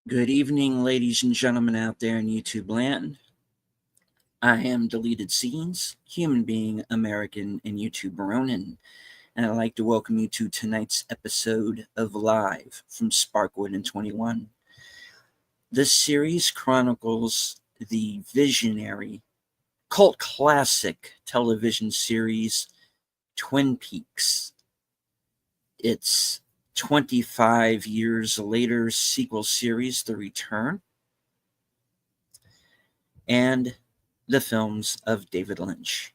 Good evening, ladies and gentlemen out there in YouTube land. I am Deleted Scenes, human being, American, and YouTube Ronin, and I'd like to welcome you to tonight's episode of Live from Sparkwood and 21. This series chronicles the visionary, cult classic television series Twin Peaks. It's 25 years later sequel series, The Return, and the films of David Lynch.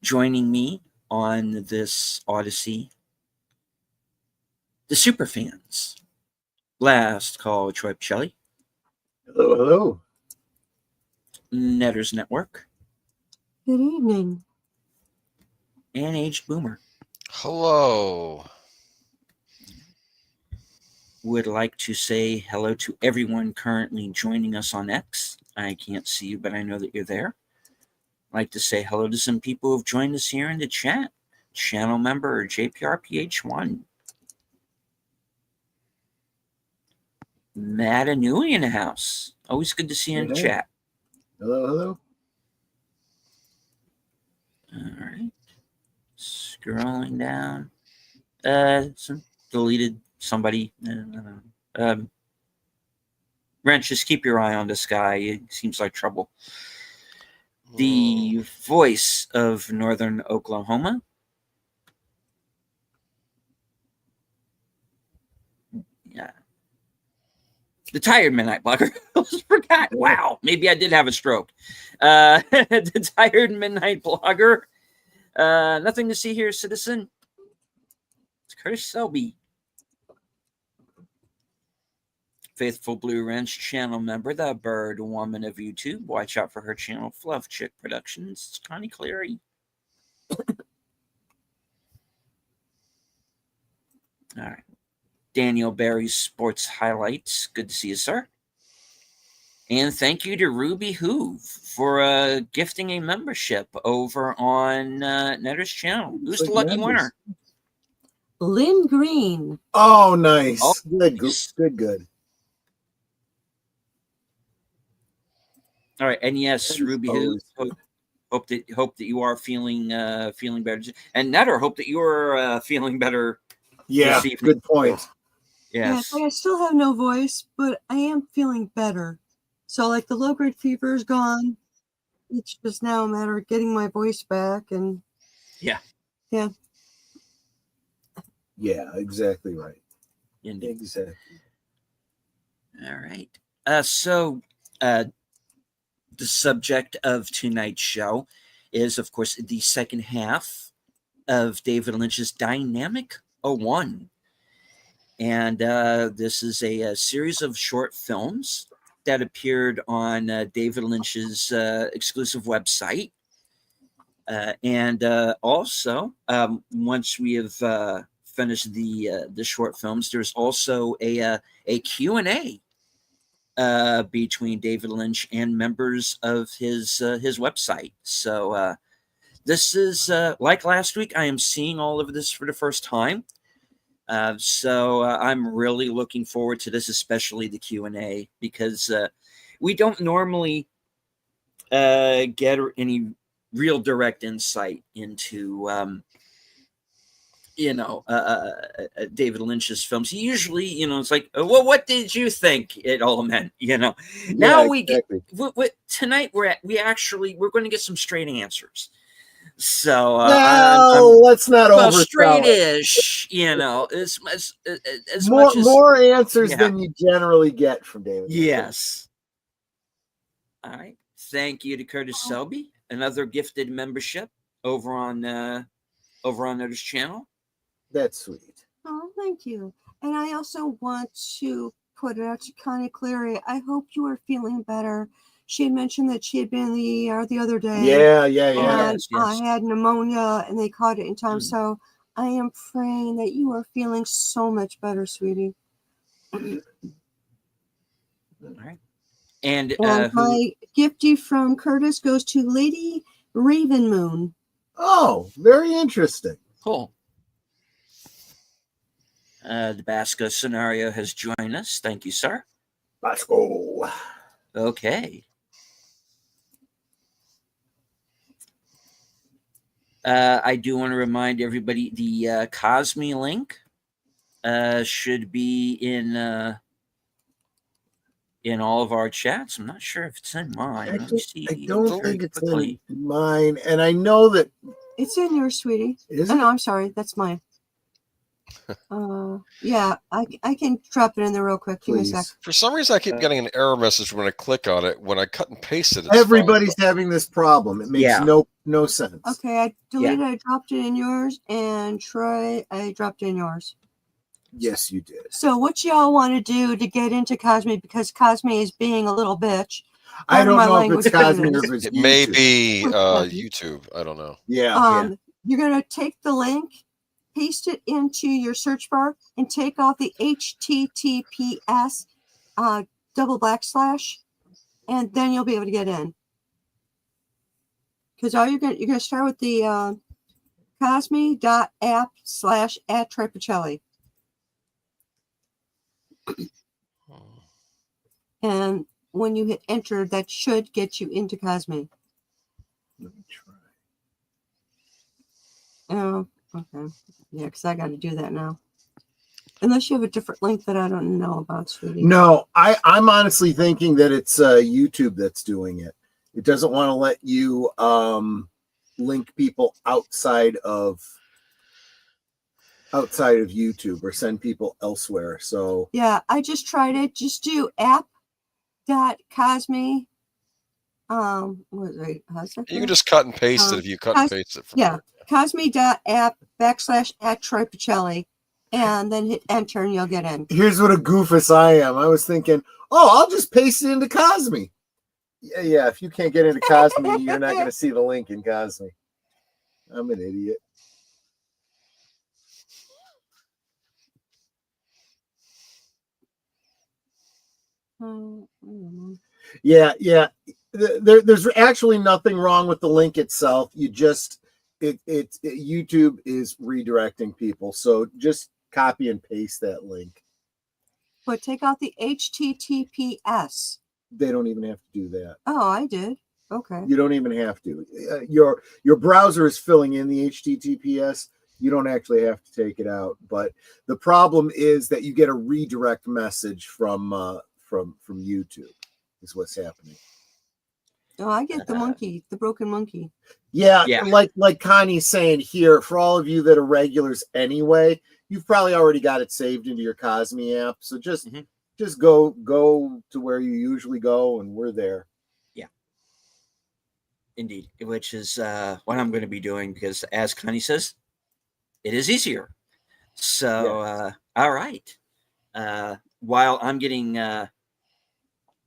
Joining me on this odyssey, the superfans. Last Call Troy Pichelli. Hello, hello. Netters Network. Good evening. And Aged Boomer. Hello. Would like to say hello to everyone currently joining us on X. I can't see you, but I know that you're there. I'd like to say hello to some people who've joined us here in the chat. Channel member JPRPH1. Matt Anui in the house. Always good to see you in the chat. Hello, hello. All right. Scrolling down. Some deleted somebody. Wrench, just keep your eye on this guy. It seems like trouble. The voice of Northern Oklahoma. Yeah. The Tired Midnight Blogger. I almost forgot. Wow. Maybe I did have a stroke. The Tired Midnight Blogger. Nothing to see here, citizen. It's Curtis Selby. Faithful Blue Wrench channel member, the Bird Woman of YouTube. Watch out for her channel, Fluff Chick Productions. It's Connie Cleary. All right. Daniel Barry's Sports Highlights. Good to see you, sir. And thank you to Ruby Hoove for gifting a membership over on Netter's channel. Who's the lucky winner? Lynn Green. Oh, nice. Oh, good, nice. good. All right, and yes, Ruby Hoove. Hope that you are feeling better, and Netter, hope that you are feeling better. Yeah, good point. Yes. Yeah, I still have no voice, but I am feeling better. So, like, the low-grade fever is gone. It's just now a matter of getting my voice back, and yeah, exactly right. Indeed. Exactly. All right. So, the subject of tonight's show is, of course, the second half of David Lynch's Dynamic 01. And this is a series of short films that appeared on David Lynch's exclusive website. And also, once we have finished the short films, there's also a Q&A between David Lynch and members of his website. So this is like last week. I am seeing all of this for the first time. So I'm really looking forward to this, especially the Q&A, because we don't normally get any real direct insight into David Lynch's films. Usually, it's like, well, what did you think it all meant? Now we get tonight. We're going to get some straight answers. So let's not oversell straight-ish, as more answers than you generally get from David. Yes. All right. Thank you to Curtis Selby, another gifted membership over on Notice channel. That's sweet. Oh, thank you. And I also want to put it out to Connie Cleary. I hope you are feeling better. She had mentioned that she had been in the ER the other day. Yeah. And Yes. I had pneumonia, and they caught it in time. So I am praying that you are feeling so much better, sweetie. All right. And my gifty from Curtis goes to Lady Raven Moon. Oh, very interesting. Cool. The Basco scenario has joined us. Thank you, sir. Let's go. Okay. I do want to remind everybody the Cosme link should be in all of our chats. I'm not sure if it's in mine. Let me see. I don't very think it's quickly. in mine, and I know that It's in yours, sweetie. is Oh, it? no, I'm sorry. That's mine. Yeah, I can drop it in there real quick. Give me a sec. Please. For some reason, I keep getting an error message when I click on it. When I cut and paste it, it's Everybody's fine. having this problem. It makes Yeah. no sense. Okay, I deleted. I dropped it in yours, and Troy, I dropped it in yours. Yes, you did. So, what y'all want to do to get into Cosme? Because Cosme is being a little bitch. I Pardon don't my know if language, it's but it Cosme or is. if it's It may YouTube. be Which one? YouTube. I don't know. Yeah. You're gonna take the link, paste it into your search bar, and take off the HTTPS double /, and then you'll be able to get in. Because all you're gonna start with the cosme.app/@Tripicelli. And when you hit enter, that should get you into Cosme. Let me try. Oh, okay. Yeah, because I got to do that now. Unless you have a different link that I don't know about, sweetie. No, I'm honestly thinking that it's YouTube that's doing it. It doesn't want to let you link people outside of YouTube or send people elsewhere. So Yeah, I just tried it. Just do app.cosme. What is it? How's that? You can just cut and paste it if you cut and paste it from yeah, there. cosme.app/@Tripicelli, and then hit enter and you'll get in. here's what a goofus I am. I was thinking, oh, I'll just paste it into Cosme. Yeah. If you can't get into Cosme, you're not going to see the link in Cosme. I'm an idiot. Yeah. There's actually nothing wrong with the link itself. You just YouTube is redirecting people, so just copy and paste that link. But take out the HTTPS. They don't even have to do that. Oh, I did. Okay. You don't even have to. Your browser is filling in the HTTPS. You don't actually have to take it out. But the problem is that you get a redirect message from YouTube. Is what's happening. Oh, I get the monkey, the broken monkey. Yeah. Like Connie's saying here, for all of you that are regulars anyway, you've probably already got it saved into your Cosme app. So just go to where you usually go, and we're there. Yeah. Indeed, which is what I'm going to be doing because, as Connie says, it is easier. So, all right. While I'm getting,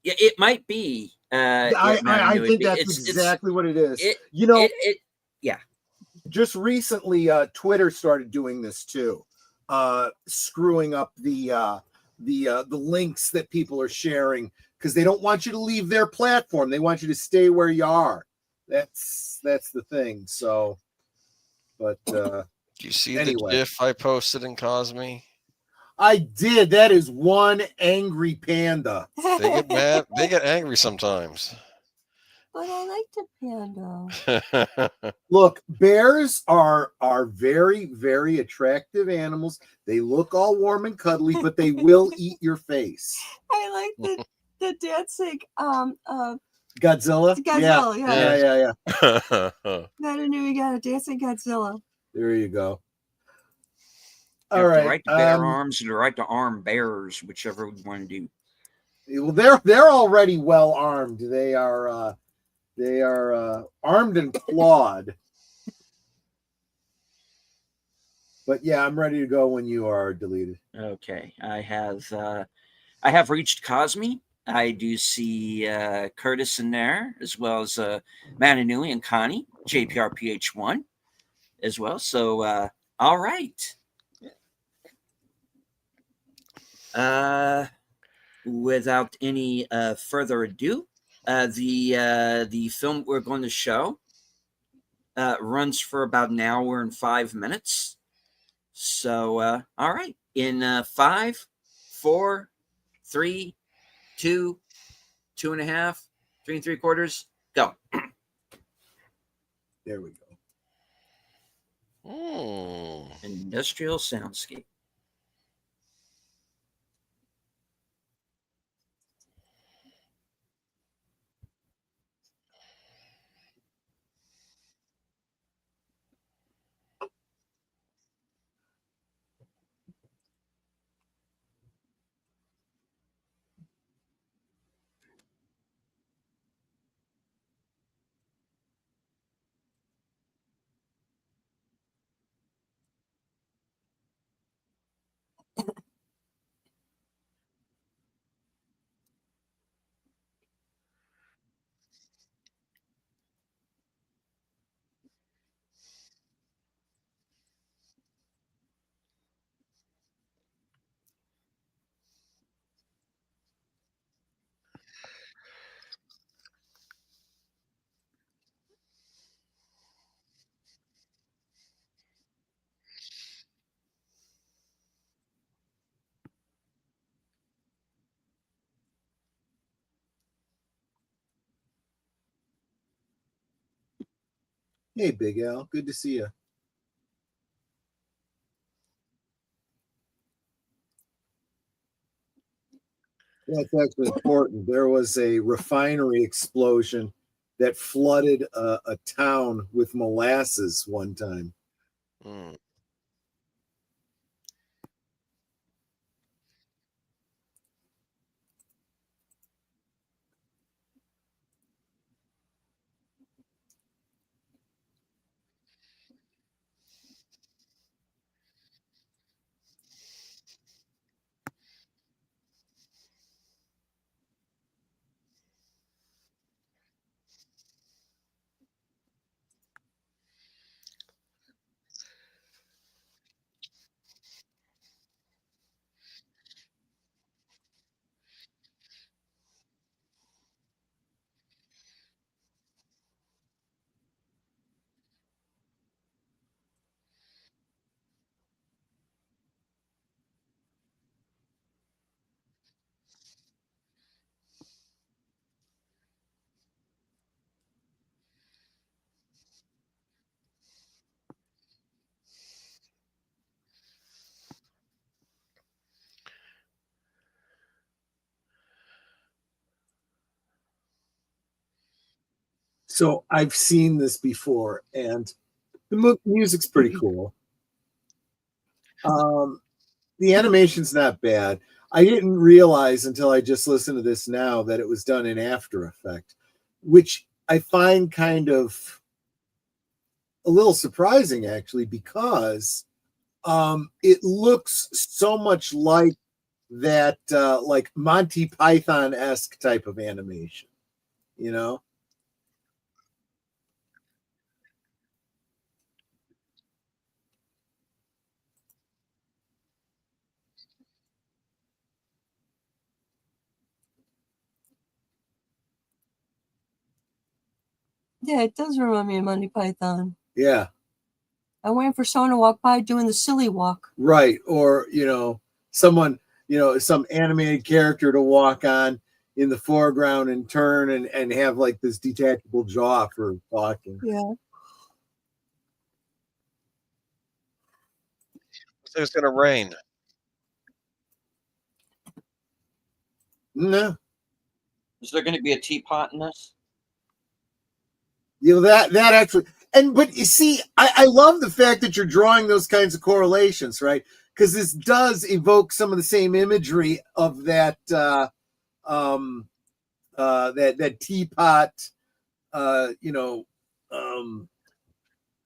it might be. I think that's exactly what it is. Yeah. Just recently, Twitter started doing this too, screwing up the links that people are sharing because they don't want you to leave their platform. They want you to stay where you are. That's the thing. So, but do you see anyway. the GIF I posted in Cosme? I did. That is one angry panda. They get mad. They get angry sometimes. But I like the panda. Look, bears are very, very attractive animals. They look all warm and cuddly, but they will eat your face. I like the dancing Godzilla? Yeah. I knew you got a dancing Godzilla. There you go. All right. The right to bear arms and the right to arm bears, whichever we want to do. Well, they're already well armed. They are armed and clawed. But yeah, I'm ready to go when you are, deleted. Okay, I have reached Cosme. I do see Curtis in there, as well as Mananui and Connie, JPRPH1 as well. So, all right. Without any further ado, the film we're going to show runs for about an hour and 5 minutes. So, all right. In 5, 4, 3, 2, 2.5, 3 3/4, go. There we go. Industrial soundscape. Hey, Big Al. Good to see you. That's actually important. There was a refinery explosion that flooded a town with molasses one time. So I've seen this before, and the music's pretty cool. The animation's not bad. I didn't realize until I just listened to this now that it was done in After Effects, which I find kind of a little surprising, actually, because it looks so much like that, like Monty Python-esque type of animation, you know? Yeah, it does remind me of Monty Python. Yeah. I'm waiting for someone to walk by doing the silly walk. Right. Or, someone, some animated character to walk on in the foreground and turn and have like this detachable jaw for talking. Yeah. So it's gonna rain. No. Is there going to be a teapot in this? That actually, but you see, I love the fact that you're drawing those kinds of correlations, right? Because this does evoke some of the same imagery of that that teapot,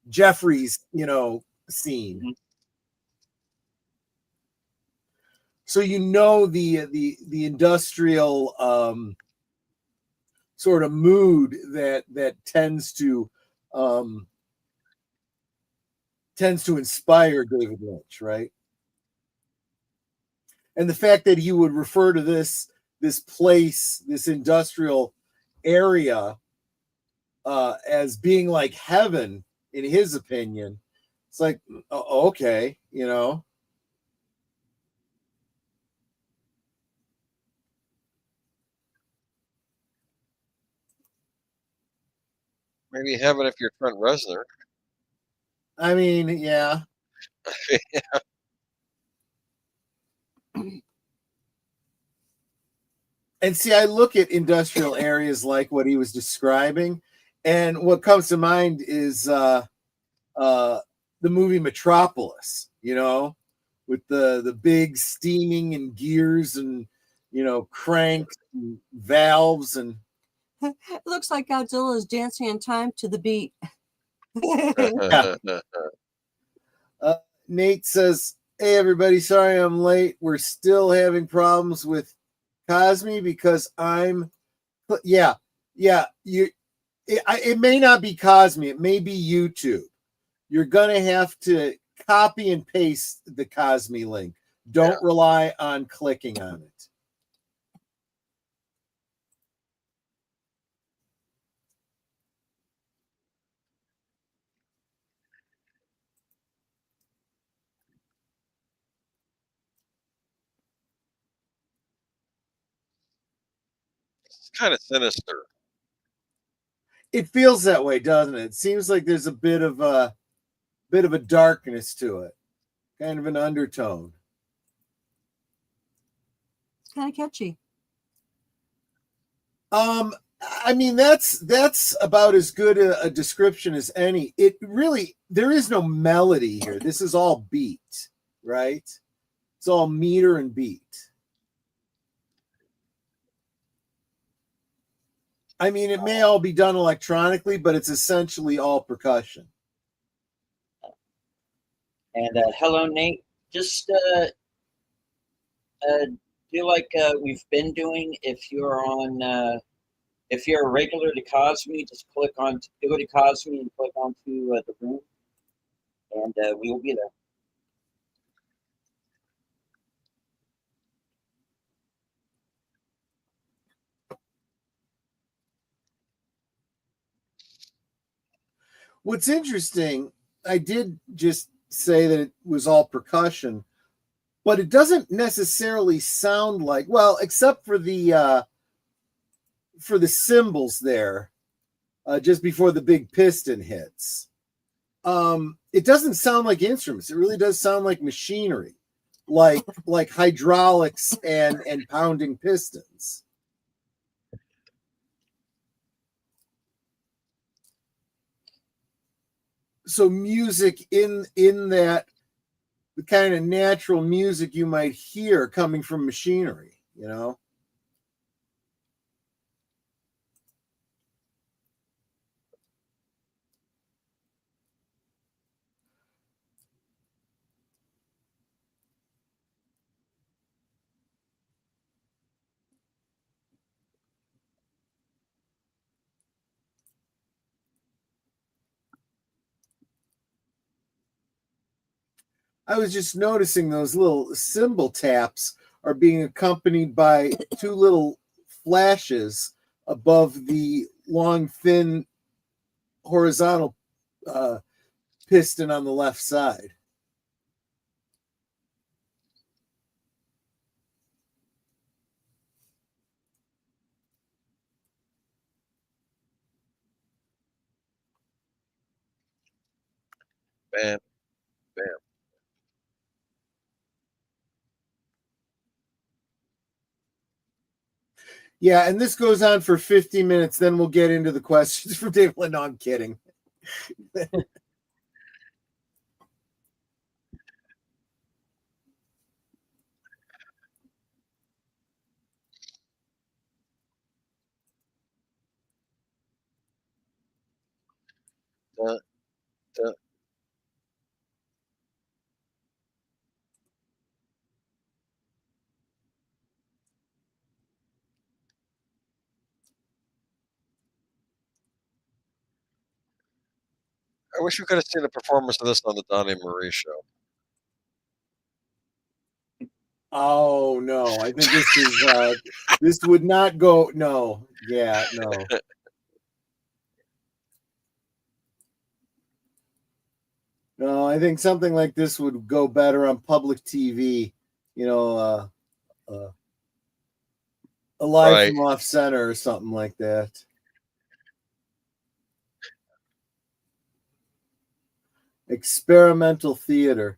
Jeffries, scene. Mm-hmm. So the industrial sort of mood that tends to inspire David Lynch, right? And the fact that he would refer to this place, this industrial area, as being like heaven, in his opinion, It's like, okay, you know. Maybe have it if you're Trent Reznor. I mean, yeah. And see, I look at industrial areas like what he was describing, and what comes to mind is the movie Metropolis, you know, with the big steaming and gears and, you know, cranks and valves. And It looks like Godzilla is dancing in time to the beat. Nate says, hey, everybody, sorry I'm late. We're still having problems with Cosme because it may not be Cosme, it may be YouTube. You're gonna have to copy and paste the Cosme link. Don't rely on clicking on it. It's kind of sinister. It feels that way, doesn't it? It seems like there's a bit of a darkness to it, kind of an undertone. It's kind of catchy. I mean, that's about as good a description as any. It really, there is no melody here. This is all beat, right? It's all meter and beat. I mean, it may all be done electronically, but it's essentially all percussion. And hello, Nate. Just do like we've been doing. If you're a regular to Cosme, just go to Cosme and click onto the room, and we will be there. What's interesting, I did just say that it was all percussion, but it doesn't necessarily sound like, well, except for the cymbals there, just before the big piston hits. It doesn't sound like instruments. It really does sound like machinery, like hydraulics and pounding pistons. So music in that, the kind of natural music you might hear coming from machinery, you know? I was just noticing those little cymbal taps are being accompanied by two little flashes above the long, thin, horizontal piston on the left side. Bam, bam. Yeah, and this goes on for 50 minutes. Then we'll get into the questions from Dave. No, I'm kidding. Dun, dun. I wish we could have seen a performance of this on the Donnie Marie show. Oh no, I think this is this would not go. No, yeah, no. No, I think something like this would go better on public TV. You know, a live Right. from off center or something like that. Experimental theater.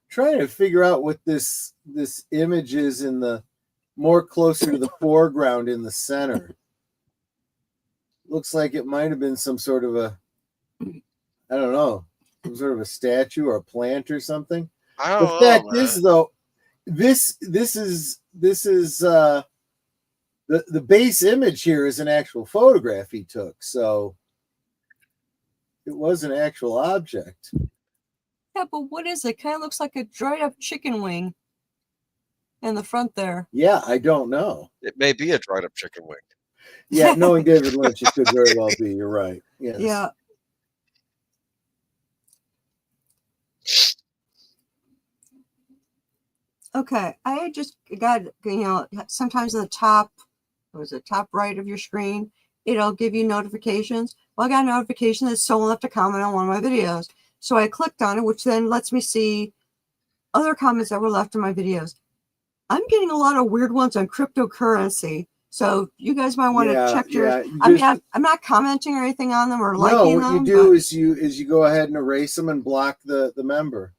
Trying to figure out what this image is in the more closer to the foreground in the center. Looks like it might have been some sort of a, I don't know, some sort of a statue or a plant or something. I The don't fact know, is, man. though, this is the base image here is an actual photograph he took, so it was an actual object. Yeah, but what is it? Kind of looks like a dried up chicken wing in the front there. Yeah, I don't know. It may be a dried up chicken wing. Yeah, knowing David Lynch, it could very well be. You're right. Yes. Yeah. Okay, I just got, sometimes in the top, top right of your screen, it'll give you notifications. Well, I got a notification that someone left a comment on one of my videos. So I clicked on it, which then lets me see other comments that were left in my videos. I'm getting a lot of weird ones on cryptocurrency. So you guys might want to check yours. Yeah. I'm not commenting or anything on them or No, liking them. what you do is you go ahead and erase them and block the member.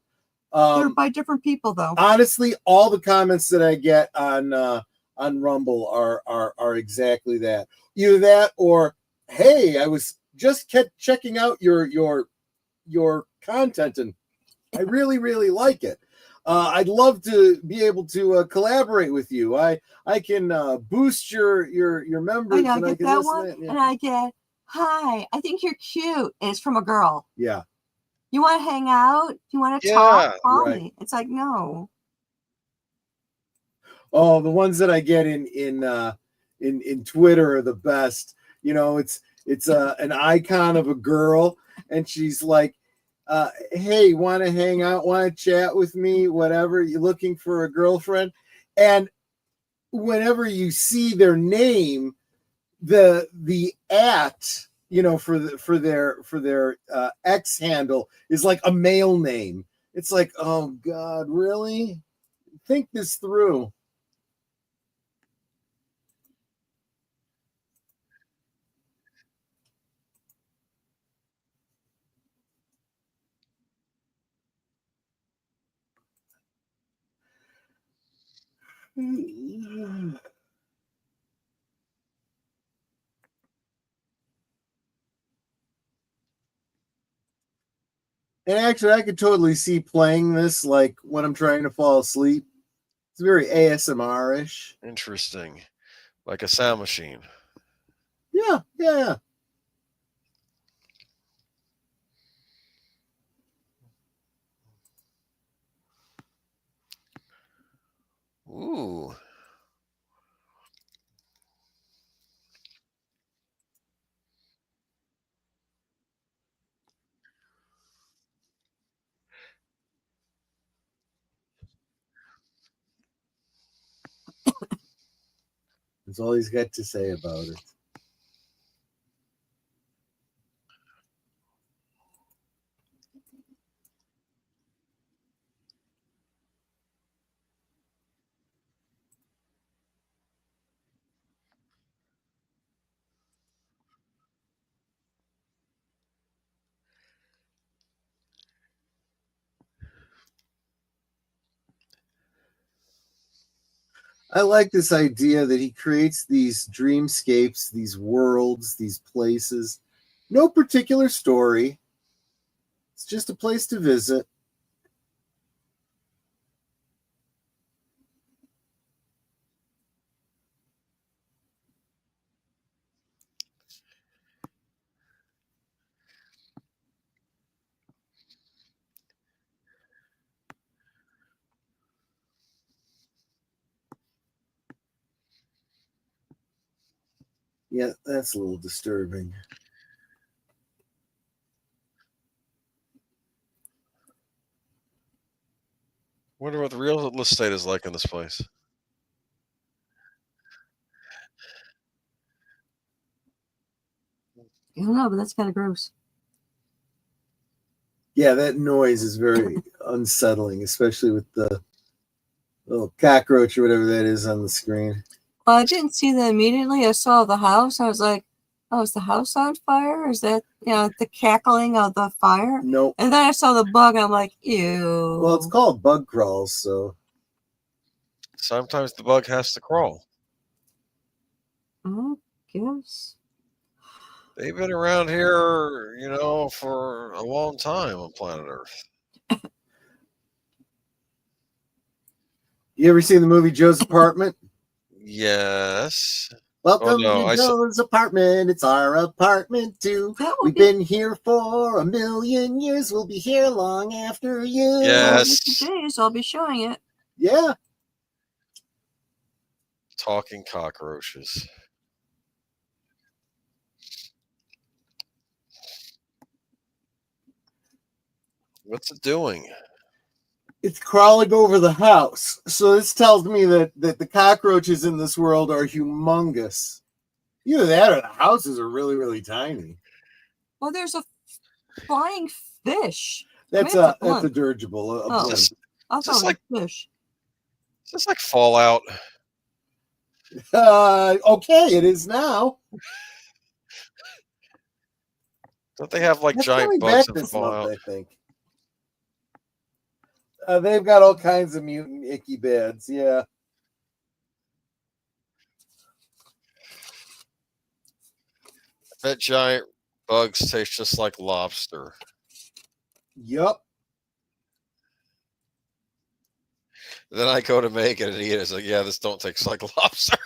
They're by different people, though. Honestly, all the comments that I get on Rumble are exactly that. Either that or, hey, I was just checking out your content and I really, really like it. I'd love to be able to collaborate with you. I can boost your members. I and get I can that listen one, to it. Yeah. and I get, hi, I think you're cute, and it's from a girl. Yeah. You want to hang out? You want to Yeah, talk? Call right. me. It's like, no. Oh, the ones that I get in Twitter are the best. You know, it's an icon of a girl, and she's like, hey, want to hang out, want to chat with me, whatever, you're looking for a girlfriend. And whenever you see their name, the at, for their X handle is like a male name. It's like, oh God, really? Think this through. And actually, I could totally see playing this like when I'm trying to fall asleep. It's very ASMR-ish. Interesting. Like a sound machine. Yeah. Ooh. That's all he's got to say about it. I like this idea that he creates these dreamscapes, these worlds, these places. No particular story. It's just a place to visit. Yeah, that's a little disturbing. Wonder what the real estate is like in this place. I don't know, but that's kind of gross. Yeah, that noise is very unsettling, especially with the little cockroach or whatever that is on the screen. Well, I didn't see that immediately. I saw the house. I was like, oh, is the house on fire? Is that, the cackling of the fire? Nope. And then I saw the bug. I'm like, ew. Well, it's called bug crawls, so. Sometimes the bug has to crawl. I guess. They've been around here, for a long time on planet Earth. You ever seen the movie Joe's Apartment? Yes. Welcome no, to Joe's apartment. It's our apartment too. We've been here for 1,000,000 years. We'll be here long after you. Yes. Days, I'll be showing it. Yeah. Talking cockroaches. What's it doing? It's crawling over the house. So this tells me that the cockroaches in this world are humongous. Either that or the houses are really, really tiny. Well, there's a flying fish. That's a dirigible. I thought it was like a fish. Is this like Fallout? Okay, it is now. Don't they have like That's giant coming bugs back in this Fallout? month, I think. They've got all kinds of mutant icky beds, yeah. That giant bugs taste just like lobster. Yup. Then I go to make it and eat it. It's like, yeah, this don't taste like lobster.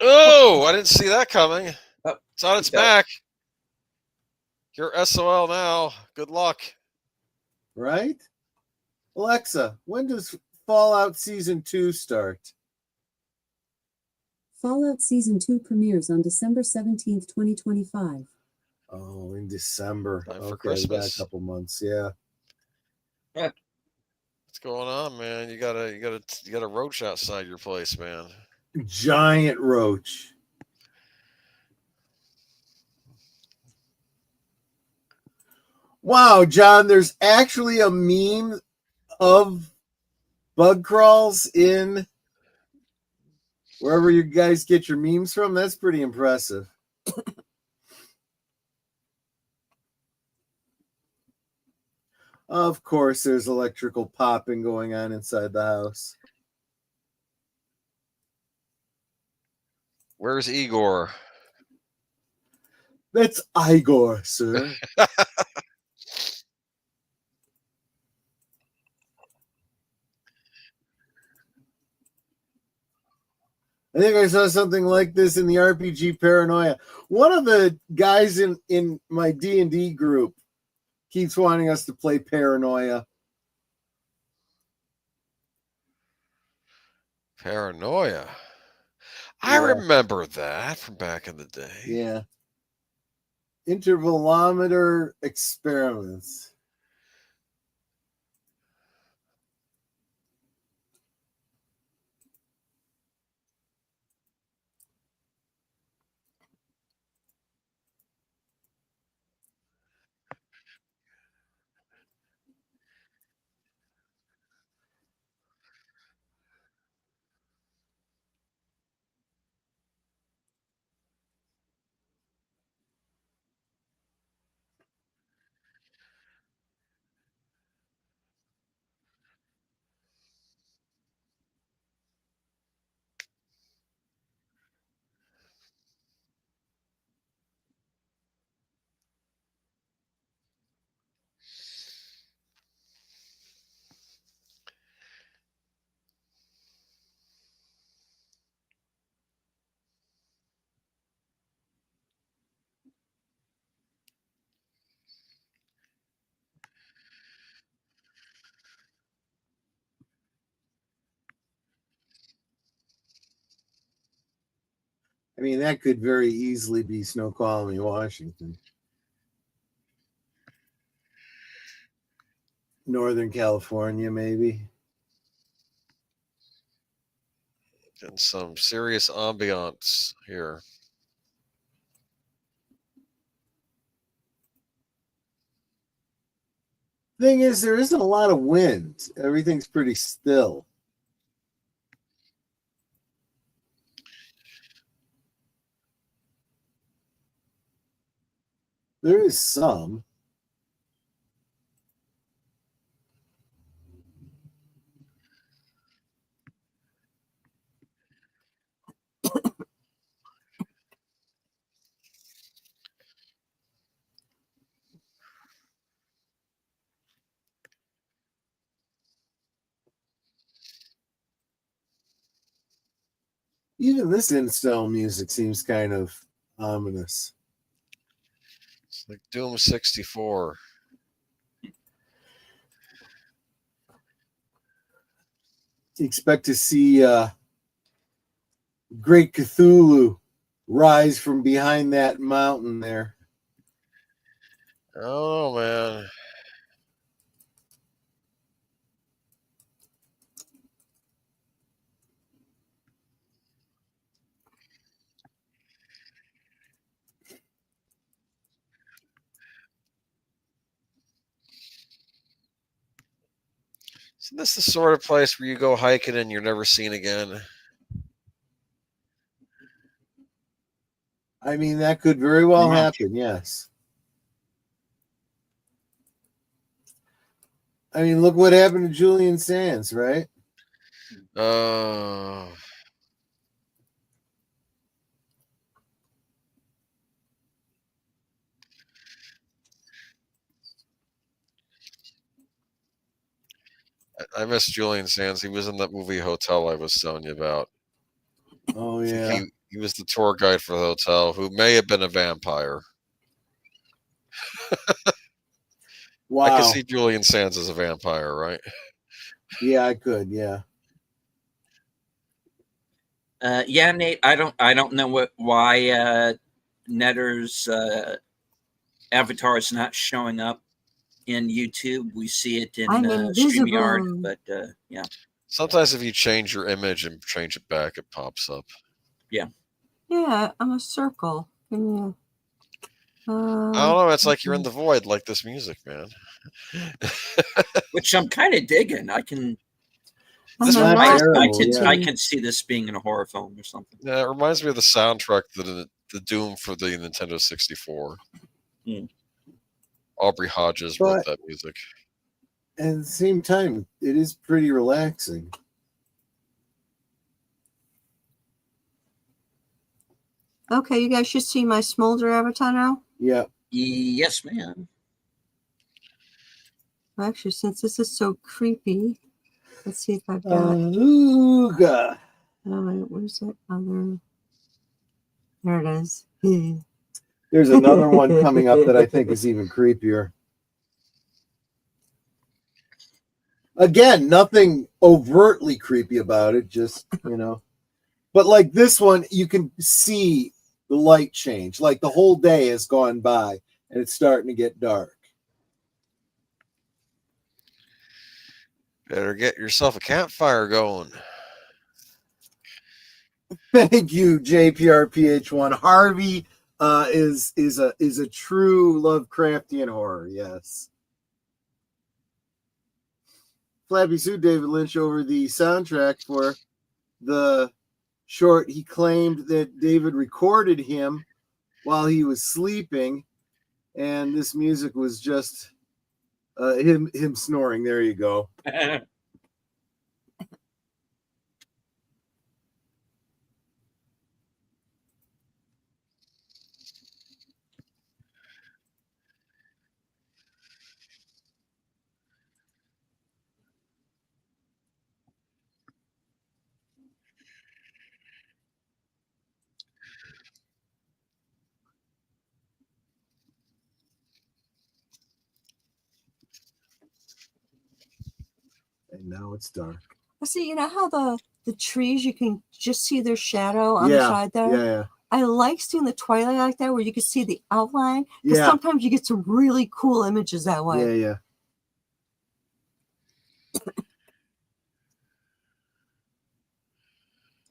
Oh, I didn't see that coming. It's on its back. You're SOL now. Good luck. Right? Alexa, when does Fallout Season 2 start? Fallout Season 2 premieres on December 17th, 2025. Oh, in December. Time for Okay, we got a Christmas. couple months, yeah. What's going on, man? You got a roach outside your place, man. Giant roach. Wow, John, there's actually a meme of bug crawls in wherever you guys get your memes from. That's pretty impressive. Of course, there's electrical popping going on inside the house. Where's Igor? That's Igor, sir. I think I saw something like this in the RPG Paranoia. One of the guys in my D&D group keeps wanting us to play Paranoia. Paranoia. I remember that from back in the day. Yeah. Intervalometer experiments. I mean, that could very easily be Snoqualmie, Washington. Northern California, maybe. Getting some serious ambiance here. Thing is, there isn't a lot of wind. Everything's pretty still. There is some. Even this in-style music seems kind of ominous. It's like Doom 64. You expect to see Great Cthulhu rise from behind that mountain there. Oh, man. Isn't this the sort of place where you go hiking and you're never seen again? I mean, that could very well happen, yes. I mean, look what happened to Julian Sands, right? I miss Julian Sands. He was in that movie Hotel I was telling you about. Oh, yeah. He was the tour guide for the hotel who may have been a vampire. Wow. I could see Julian Sands as a vampire, right? Yeah, I could, yeah. Yeah, Nate, I don't know why Netter's avatar is not showing up in YouTube. We see it in StreamYard, but yeah. Sometimes if you change your image and change it back, it pops up. Yeah. Yeah, I'm a circle. Can you? I don't know. It's like you're in the void, like this music, man. Which I'm kind of digging. I can see this being in a horror film or something. Yeah, it reminds me of the soundtrack to the Doom for the Nintendo 64. Aubrey Hodges wrote that music. At the same time, it is pretty relaxing. Okay, you guys should see my smolder avatar now. Yeah. Yes, ma'am. Actually, since this is so creepy, let's see if I've got. Ooga. Oh, wait, where's that other? There it is. There's another one coming up that I think is even creepier. Again, nothing overtly creepy about it, just, But like this one, you can see the light change. Like the whole day has gone by and it's starting to get dark. Better get yourself a campfire going. Thank you, JPRPH1. Harvey is a true Lovecraftian horror, yes. Flappy sued David Lynch over the soundtrack for the short. He claimed that David recorded him while he was sleeping, and this music was just him snoring. There you go. And now it's dark. See, you know how the trees, you can just see their shadow on the side there? Yeah. I like seeing the twilight like that where you can see the outline. Because sometimes you get some really cool images that way. Yeah.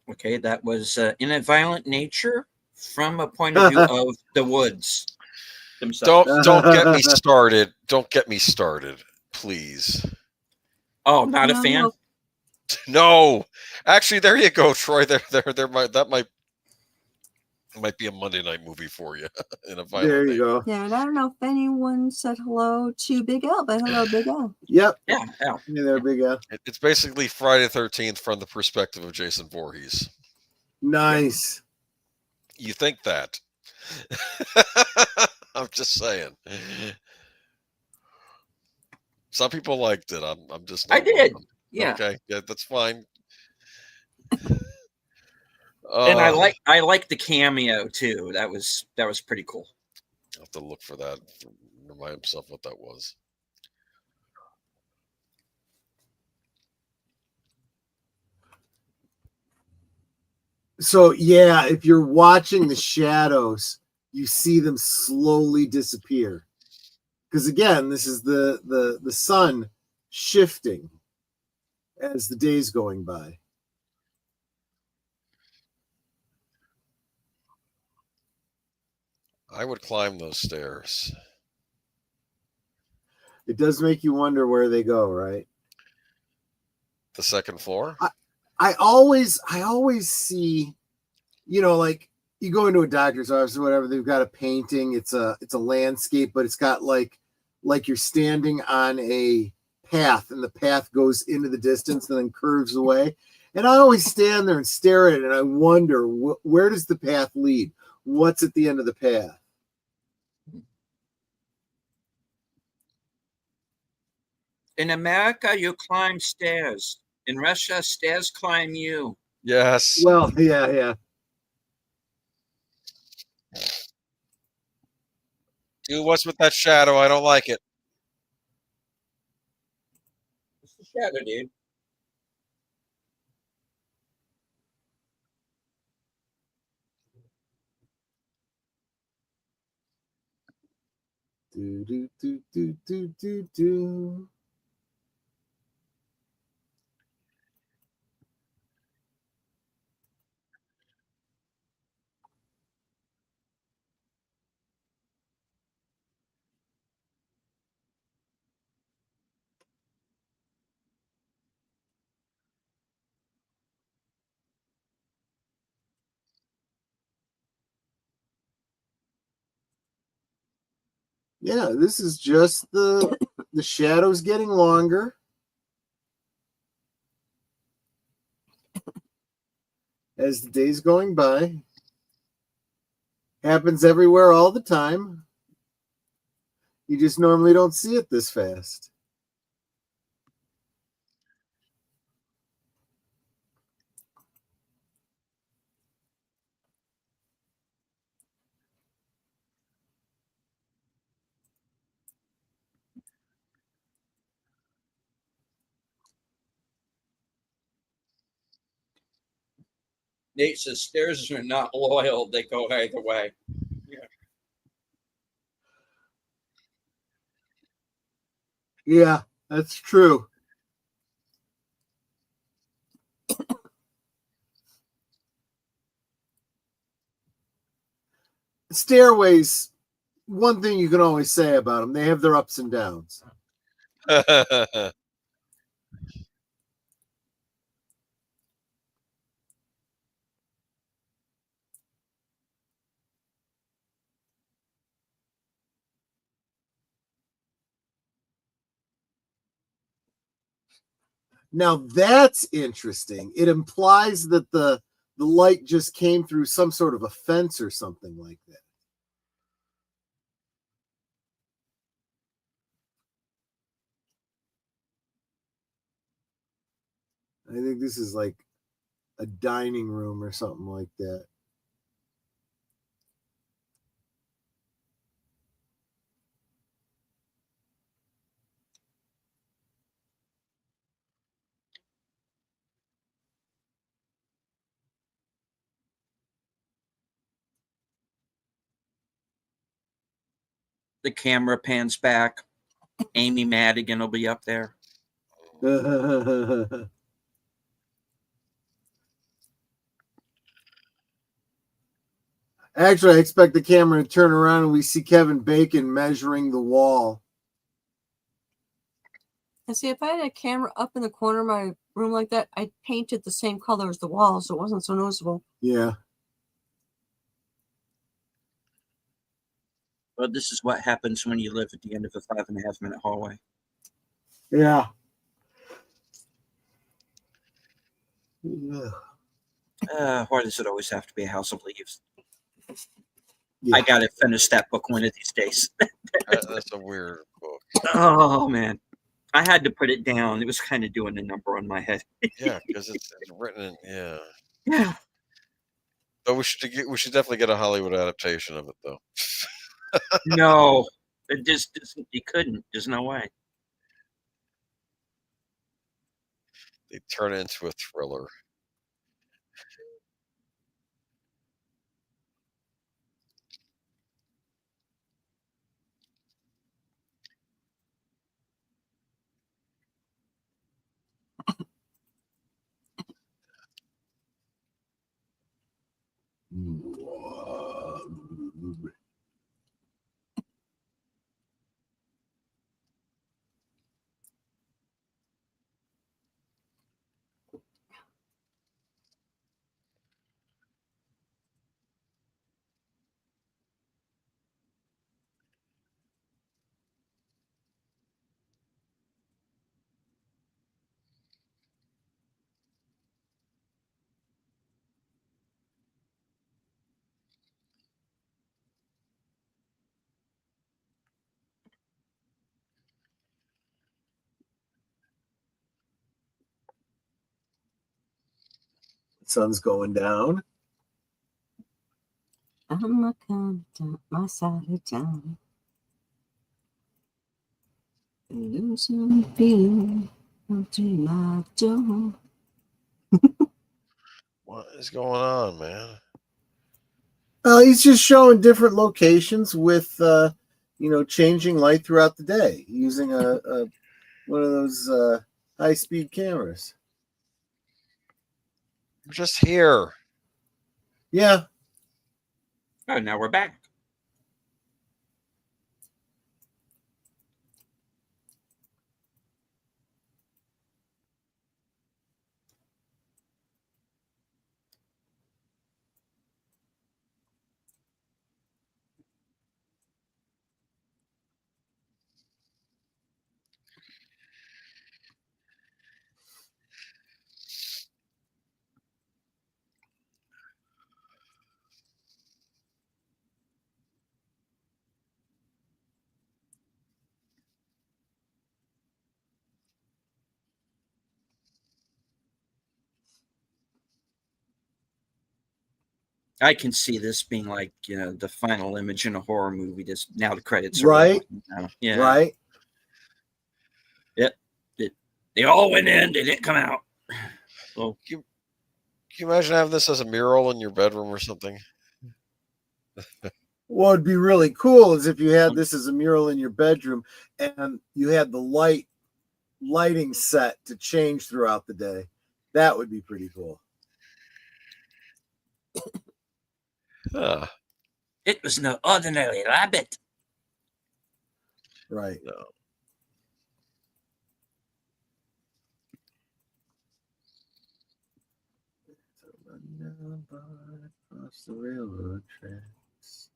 Okay, that was in a violent nature from a point of view of the woods themselves. Don't get me started. Don't get me started, please. Oh, not a No, fan. no. No, actually, there you go, Troy. That might be a Monday night movie for you in a violent. There you go. Yeah, and I don't know if anyone said hello to Big L, but hello, Big L. Yep. Yeah, yeah. Yeah, there, Big L. It's basically Friday the 13th from the perspective of Jason Voorhees. Nice. You think that? I'm just saying. Some people liked it. I'm just. I did. Yeah. Okay. Yeah, that's fine. And I like the cameo too. That was pretty cool. I'll have to look for that. Remind myself what that was. So yeah, if you're watching the shadows, you see them slowly disappear. Because again, this is the sun shifting as the days going by. I would climb those stairs. It does make you wonder where they go, right? The second floor? I always see, like you go into a doctor's office or whatever, they've got a painting, it's a landscape, but it's got like you're standing on a path and the path goes into the distance and then curves away. And I always stand there and stare at it and I wonder, where does the path lead? What's at the end of the path? In America, you climb stairs. In Russia, stairs climb you. Yes. Well, yeah. Dude, what's with that shadow? I don't like it. It's the shadow, dude. Do. Yeah, this is just the shadows getting longer. As the days going by. Happens everywhere all the time. You just normally don't see it this fast. Nate says stairs are not loyal. They go either way. Yeah, that's true. Stairways, one thing you can always say about them, they have their ups and downs. Now that's interesting. It implies that the light just came through some sort of a fence or something like that. I think this is like a dining room or something like that. The camera pans back. Amy Madigan will be up there. Actually, I expect the camera to turn around and we see Kevin Bacon measuring the wall. And see, if I had a camera up in the corner of my room like that, I'd paint it the same color as the wall, so it wasn't so noticeable. Yeah. Well, this is what happens when you live at the end of a 5.5 minute hallway. Yeah. Why does it always have to be a House of Leaves? Yeah. I gotta finish that book one of these days. That's a weird book. Oh man, I had to put it down. It was kind of doing a number on my head. Yeah, because it's written in, yeah. Yeah. But we should definitely get a Hollywood adaptation of it, though. No, it just you couldn't. There's no way. They turn it into a thriller. Sun's going down. I'm a coming down my side of town. Losing feeling to my door. What is going on, man? He's just showing different locations with, changing light throughout the day using a one of those high-speed cameras. We're just here. Yeah. Oh, now we're back. I can see this being like, the final image in a horror movie. Just now the credits are Right. rolling. Yeah. Right. Yep. They all went in. They didn't come out. Well, Can you imagine having this as a mural in your bedroom or something? What would be really cool is if you had this as a mural in your bedroom and you had the lighting set to change throughout the day. That would be pretty cool. it was no ordinary rabbit. Right. No. Across the railroad tracks.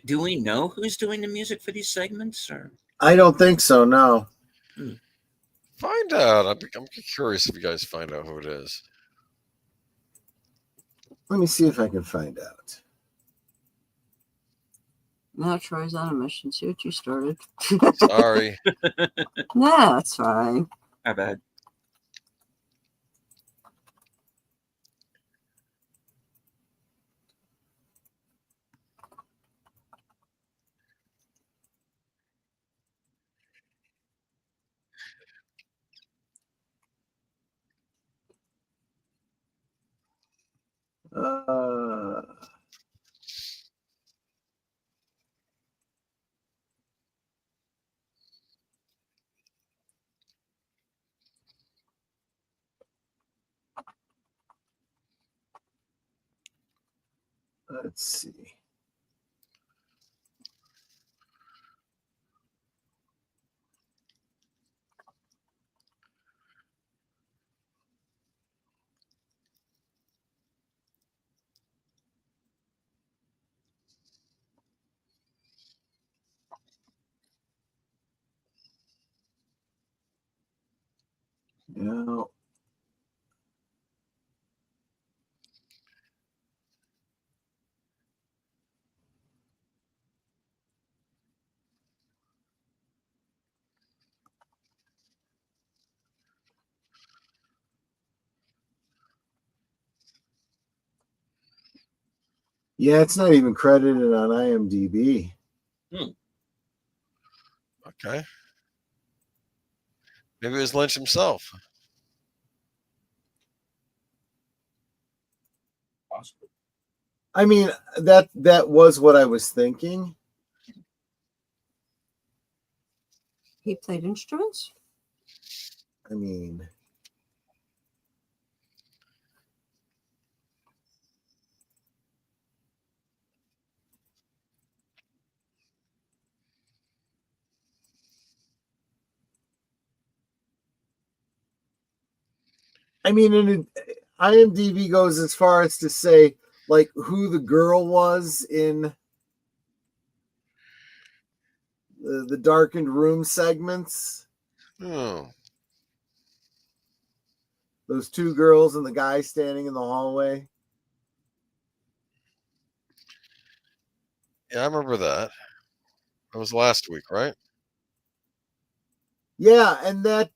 Do we know who's doing the music for these segments? Or I don't think so, no. Find out. I'm curious if you guys find out who it is. Let me see if I can find out. Now Troy's on a mission. See what you started. Sorry. Nah, that's fine. My bad. Uh, Let's see. No. Yeah, it's not even credited on IMDb. Okay. Maybe it was Lynch himself. Possibly. I mean, that was what I was thinking. He played instruments? I mean, and IMDb goes as far as to say like who the girl was in the darkened room segments. Oh. Those two girls and the guy standing in the hallway. Yeah, I remember that. That was last week, right? Yeah, and that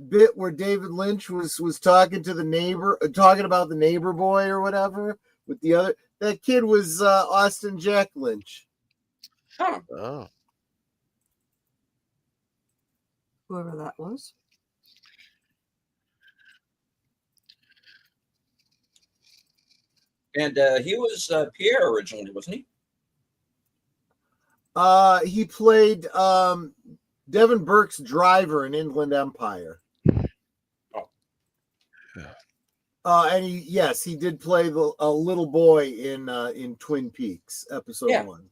bit where David Lynch was talking to the neighbor, talking about the neighbor boy or whatever with the other. That kid was Austin Jack Lynch. Huh. Oh. Whoever that was. And he was Pierre originally, wasn't he? He played Devin Burke's driver in Inland Empire. Oh. Yeah. And he did play a little boy in Twin Peaks episode 1.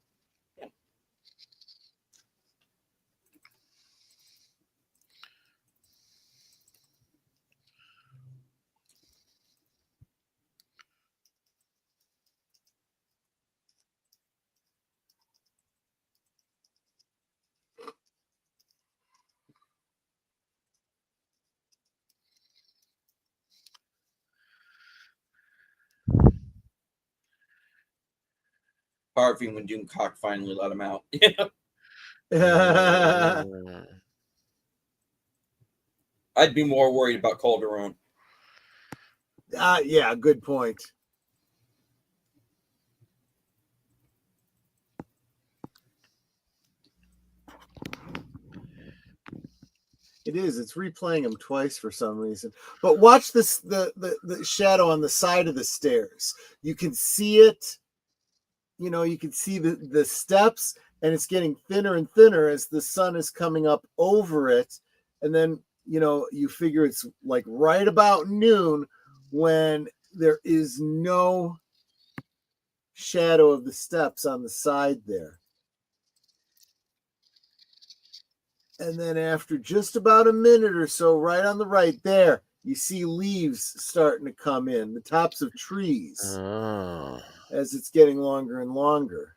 Harvey when Doomcock finally let him out. I'd be more worried about Calderon. Yeah, good point. It is. It's replaying them twice for some reason. But watch this the shadow on the side of the stairs. You can see it. You can see the steps, and it's getting thinner and thinner as the sun is coming up over it. And then, you figure it's like right about noon when there is no shadow of the steps on the side there. And then after just about a minute or so, right on the right there, you see leaves starting to come in, the tops of trees, as it's getting longer and longer.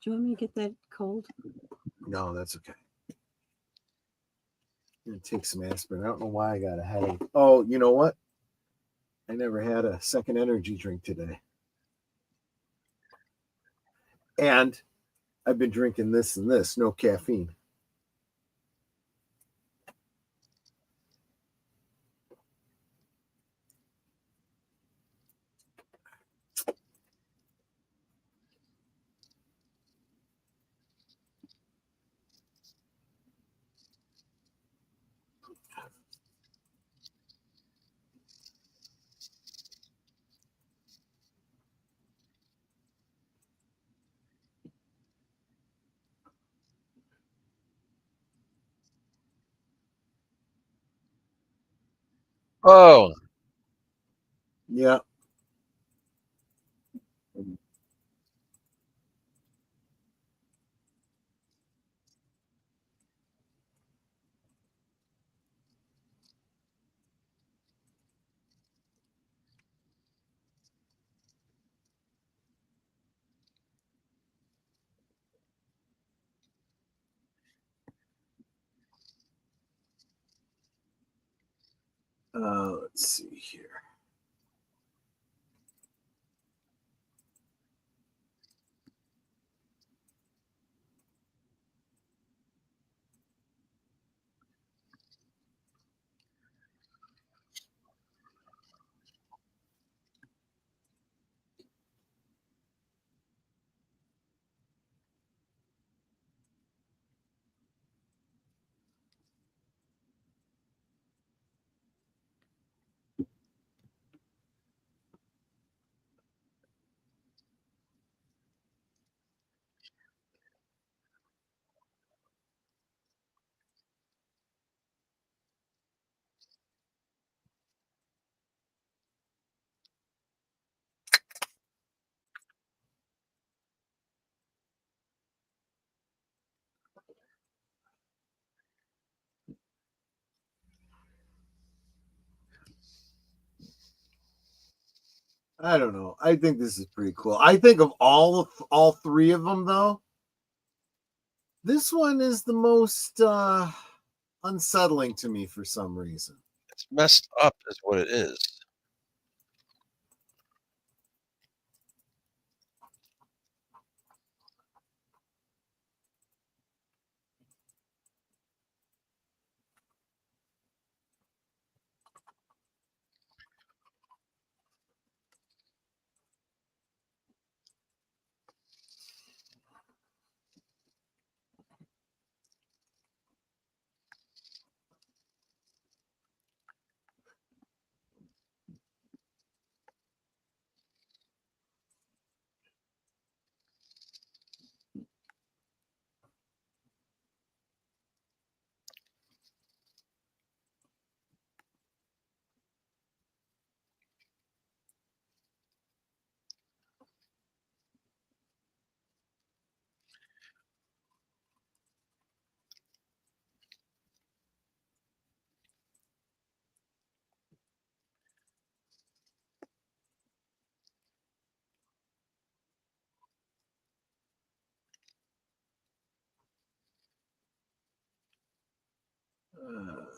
Do you want me to get that cold? No, that's okay. I'm going to take some aspirin. I don't know why I got a headache. Oh, you know what? I never had a second energy drink today. And I've been drinking this and this, no caffeine. Oh, Yeah. Let's see here. I don't know. I think this is pretty cool. I think of all three of them, though, this one is the most unsettling to me for some reason. it's messed up, is what it is.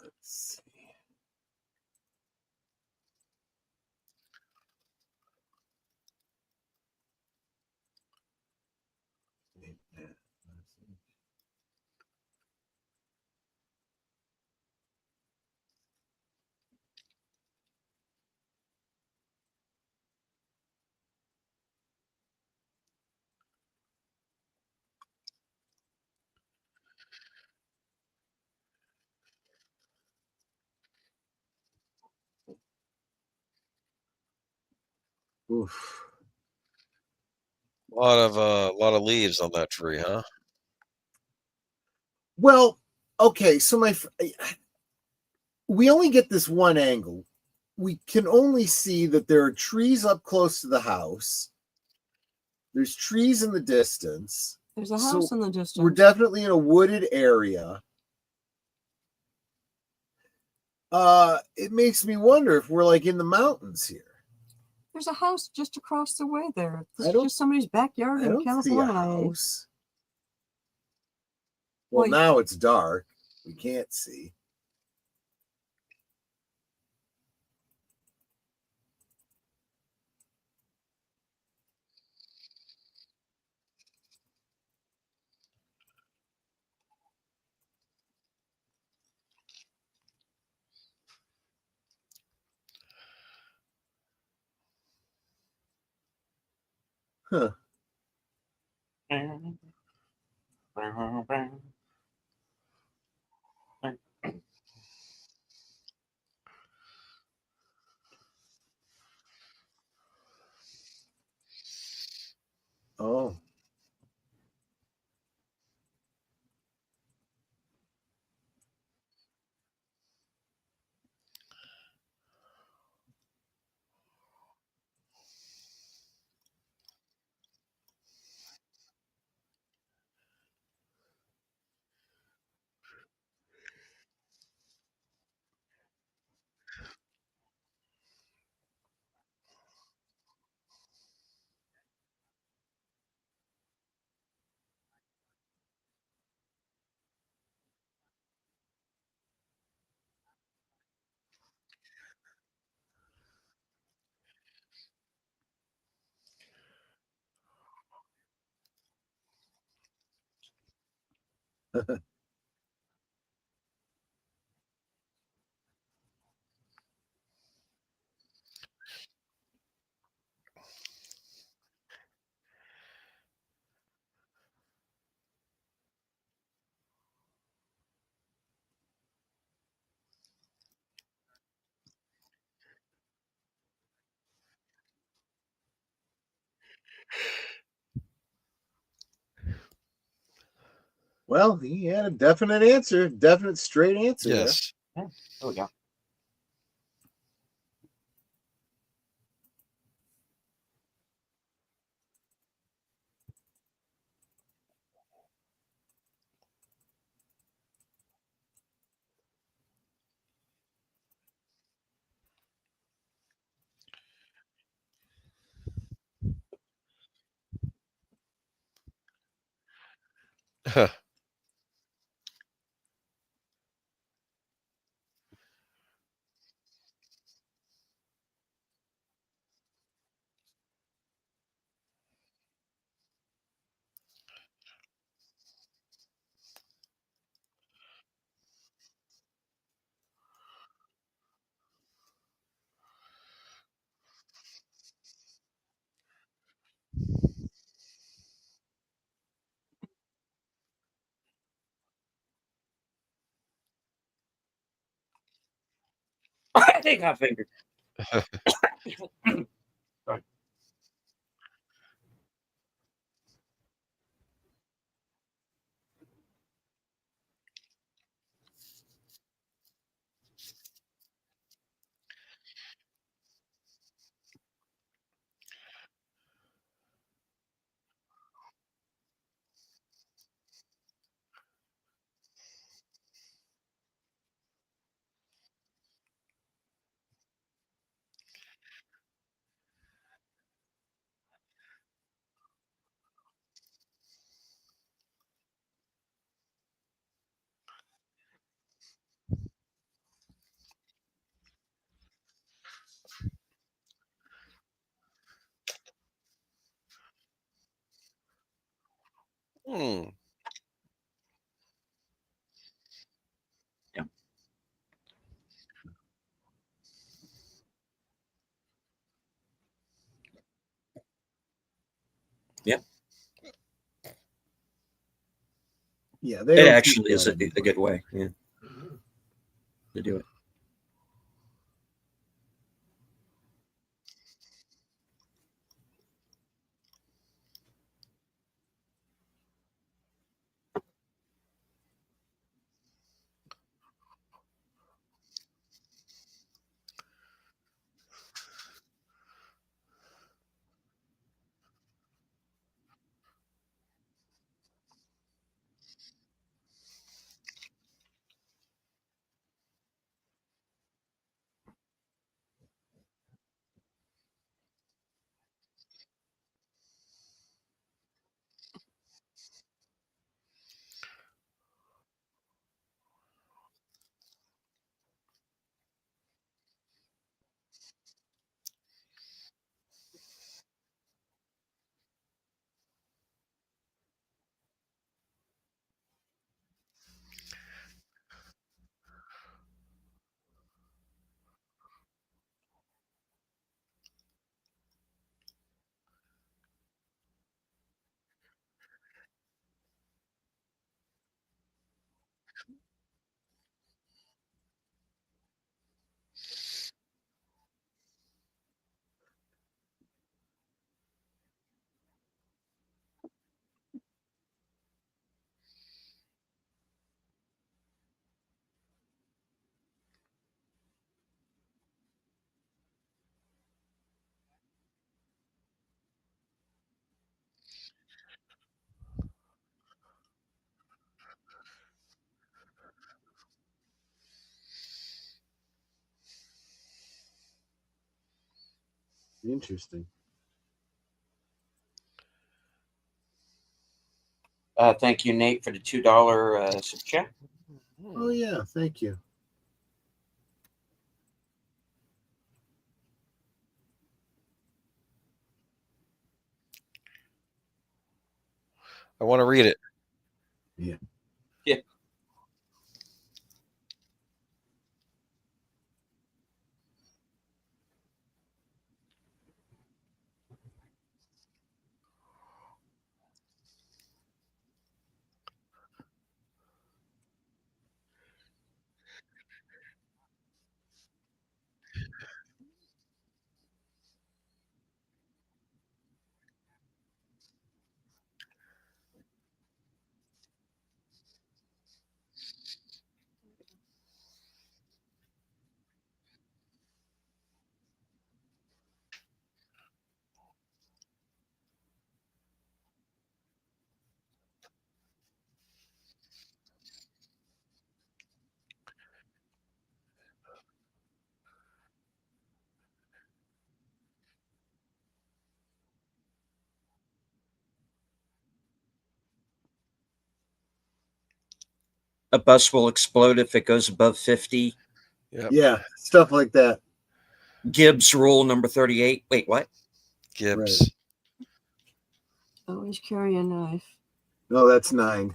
Let's see. Oof. A lot of leaves on that tree, huh? Well, okay, so we only get this one angle. We can only see that there are trees up close to the house. There's trees in the distance. There's a So house in the distance. we're definitely in a wooded area. It makes me wonder if we're like in the mountains here. There's a house just across the way there. This I is don't- just somebody's backyard I in don't see a California. house. Well, Well, now it's dark. We can't see. Huh. Oh. Well, he had a definite answer, definite straight answer. Yes. Yeah, there we go. I think I fingered. Sorry. Hmm. Yeah. Yeah. Yeah, It actually is a good way. Yeah. To do it. Interesting. Thank you, Nate, for the $2 super chat. Oh yeah, thank you. I want to read it. Yeah. Yeah. A bus will explode if it goes above 50. Yep. Yeah, stuff like that. Gibbs rule number 38. Wait, what? Gibbs. Always carry a knife. No, that's 9.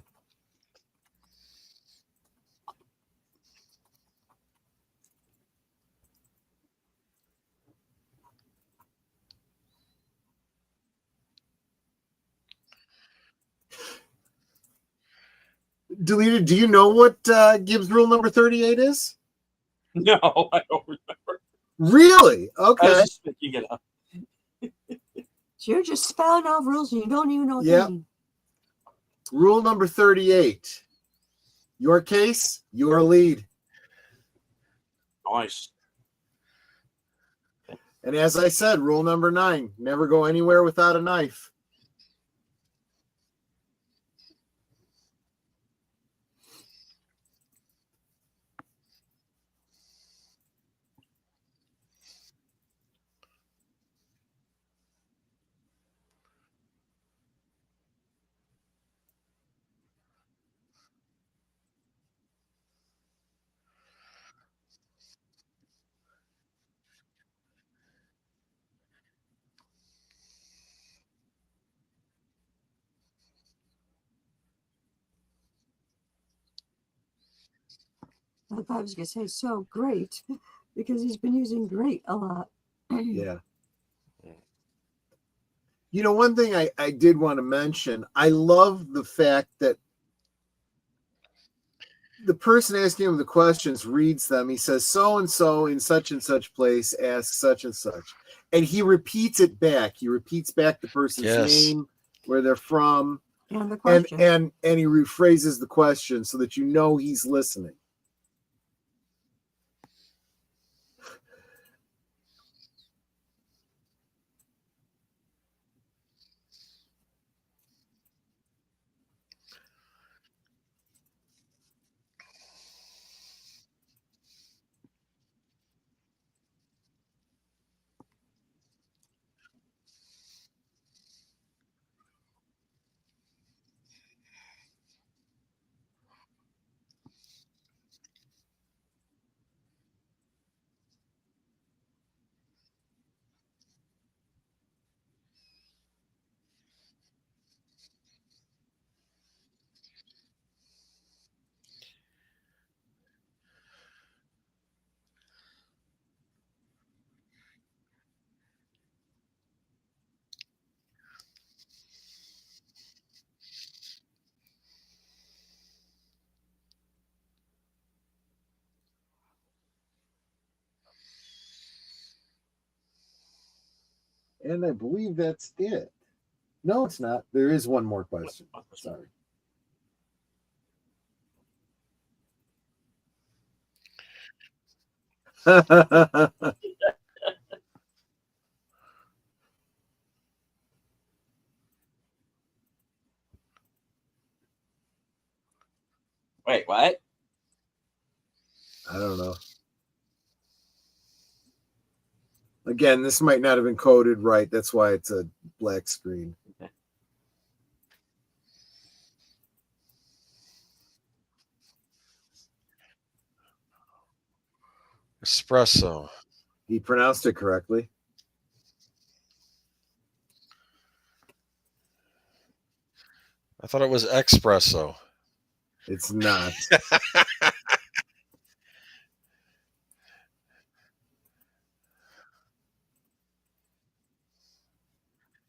Deleted. Do you know what Gibbs rule number 38 is? No, I don't remember. Really? I was Okay. just picking it up. So you're just spelling out rules and you don't even know what Yep. they mean. Rule number 38. Your case, your lead. Nice. And as I said, rule number 9, never go anywhere without a knife. I thought I was going to say so great because he's been using great a lot. Yeah. You know, one thing I did want to mention, I love the fact that the person asking him the questions reads them. He says, so and so in such and such place asks such and such. And he repeats it back. He repeats back the person's name, where they're from, And the question. and he rephrases the question so that you know he's listening. And I believe that's it. No, it's not. There is one more question. Sorry. Wait, what? I don't know. Again, this might not have been coded right. That's why it's a black screen. Okay. Espresso. He pronounced it correctly. I thought it was espresso. It's not.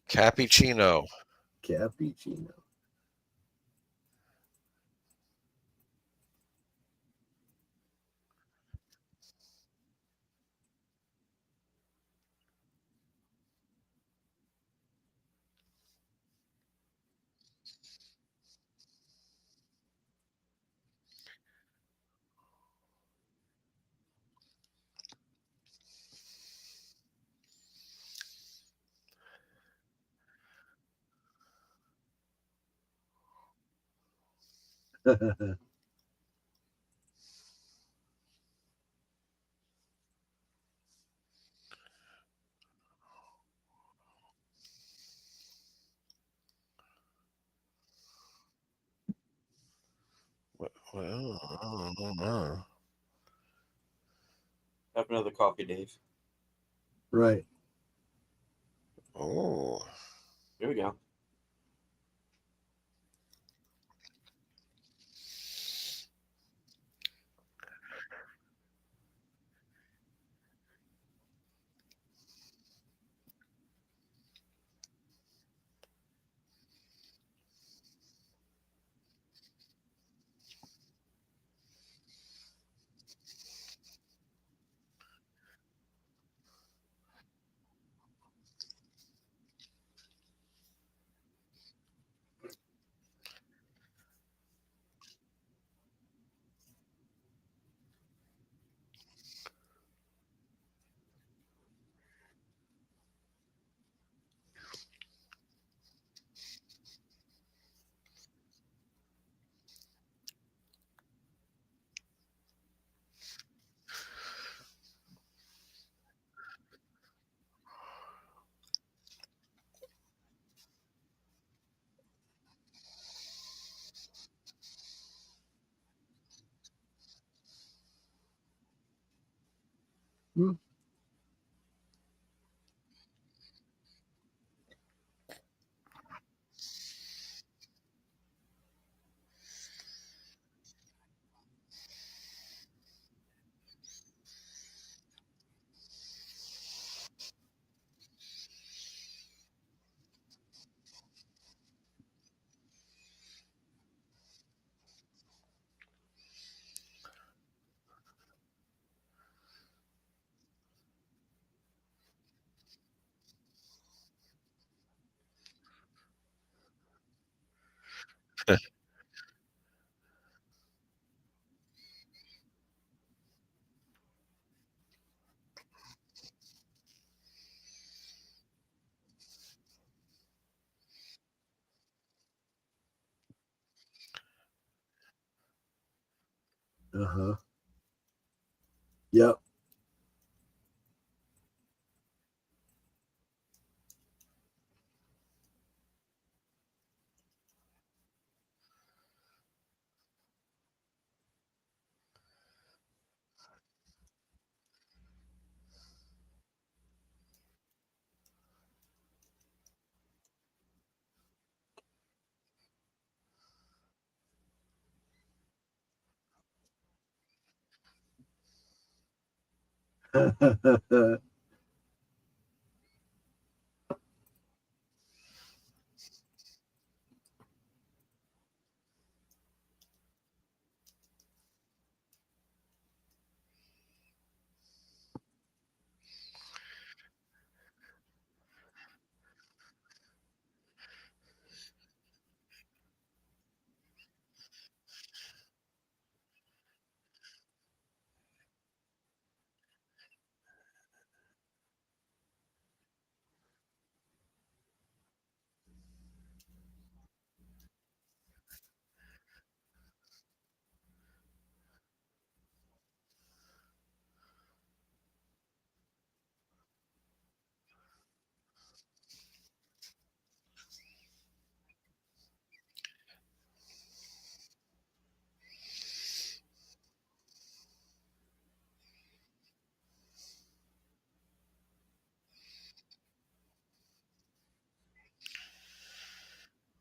Cappuccino. Cappuccino. Well, I don't know. Have another coffee, Dave. Right. Oh. Here we go. Hmm. Uh-huh. Yep.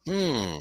Hmm.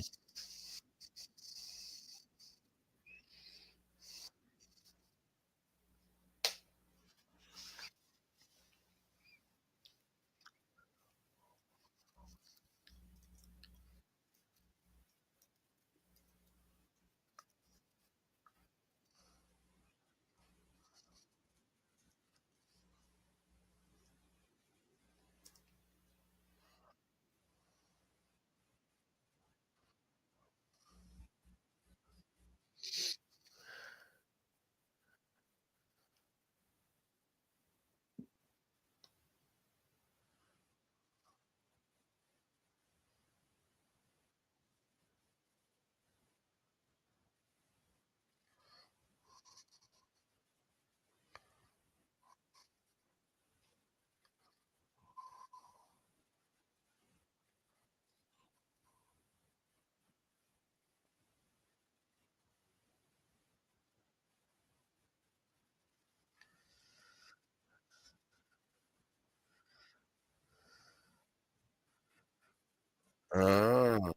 Oh.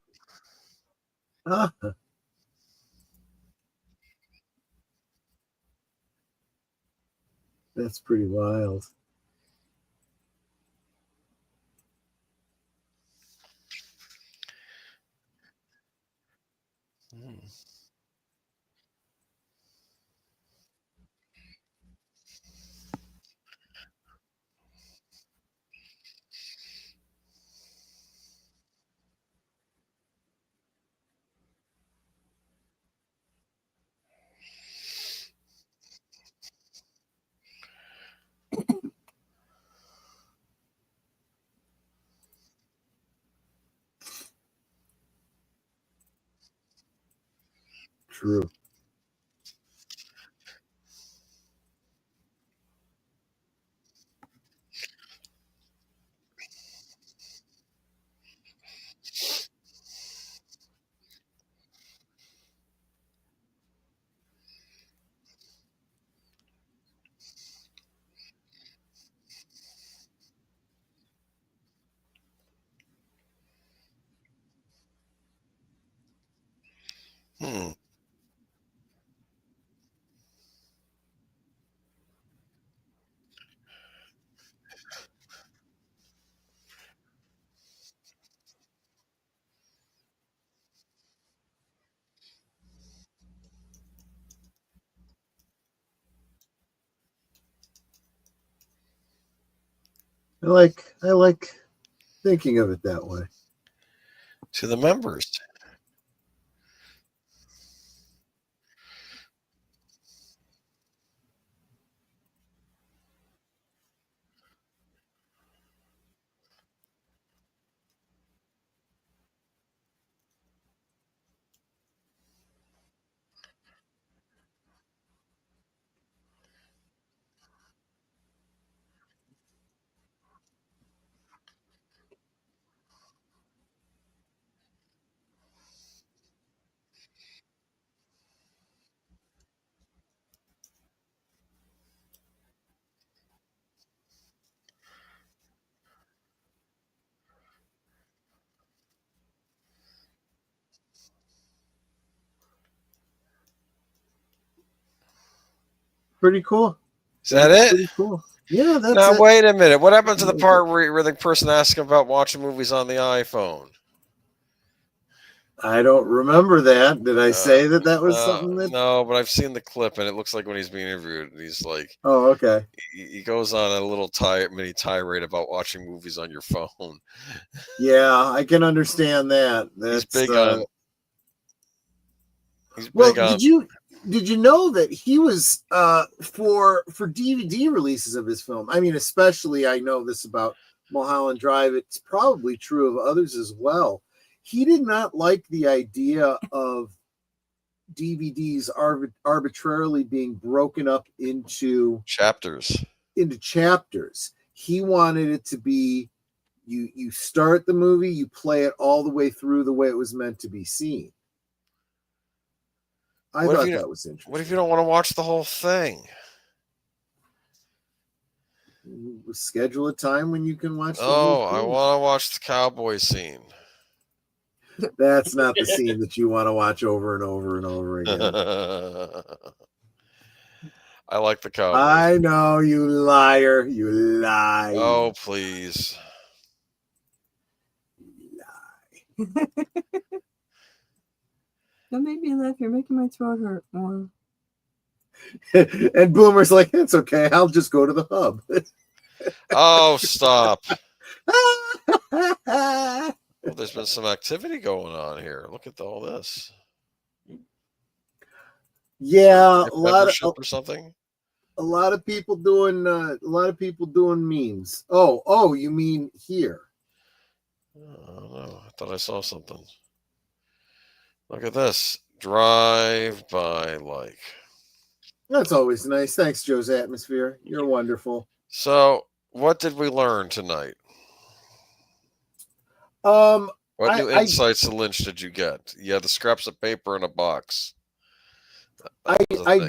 Ah, that's pretty wild. Hmm. True. Hmm. I like thinking of it that way. To the members. Pretty cool. Is that it? Pretty cool. Yeah, that's Now, it. wait a minute. What happened to the part where the person asking about watching movies on the iPhone? I don't remember that. Did I say that was something that? No, but I've seen the clip, and it looks like when he's being interviewed, he's like, Oh, okay. he goes on a little mini tirade about watching movies on your phone. Yeah, I can understand that. That's He's big on. Well, did you know that he was for DVD releases of his film? I mean, especially I know this about Mulholland Drive. It's probably true of others as well. He did not like the idea of DVDs arbitrarily being broken up into chapters. He wanted it to be you start the movie, you play it all the way through the way it was meant to be seen. I thought that was interesting. What if you don't want to watch the whole thing? Schedule a time when you can watch the whole whole thing. I want to watch the cowboy scene. That's not the scene that you want to watch over and over and over again. I like the cowboy. I know, you liar. You lie. Oh, please. You lie. Don't make me laugh. You're making my throat hurt more. And Boomer's like, it's okay. I'll just go to the hub. Oh, stop. Well, there's been some activity going on here. Look at all this. Yeah, a lot of people doing memes. Oh, you mean here? I don't know. I thought I saw something. Look at this. Drive by like. That's always nice. Thanks, JoesAtmosfere. You're wonderful. So, what did we learn tonight? What new insights to Lynch did you get? Yeah, the scraps of paper in a box. I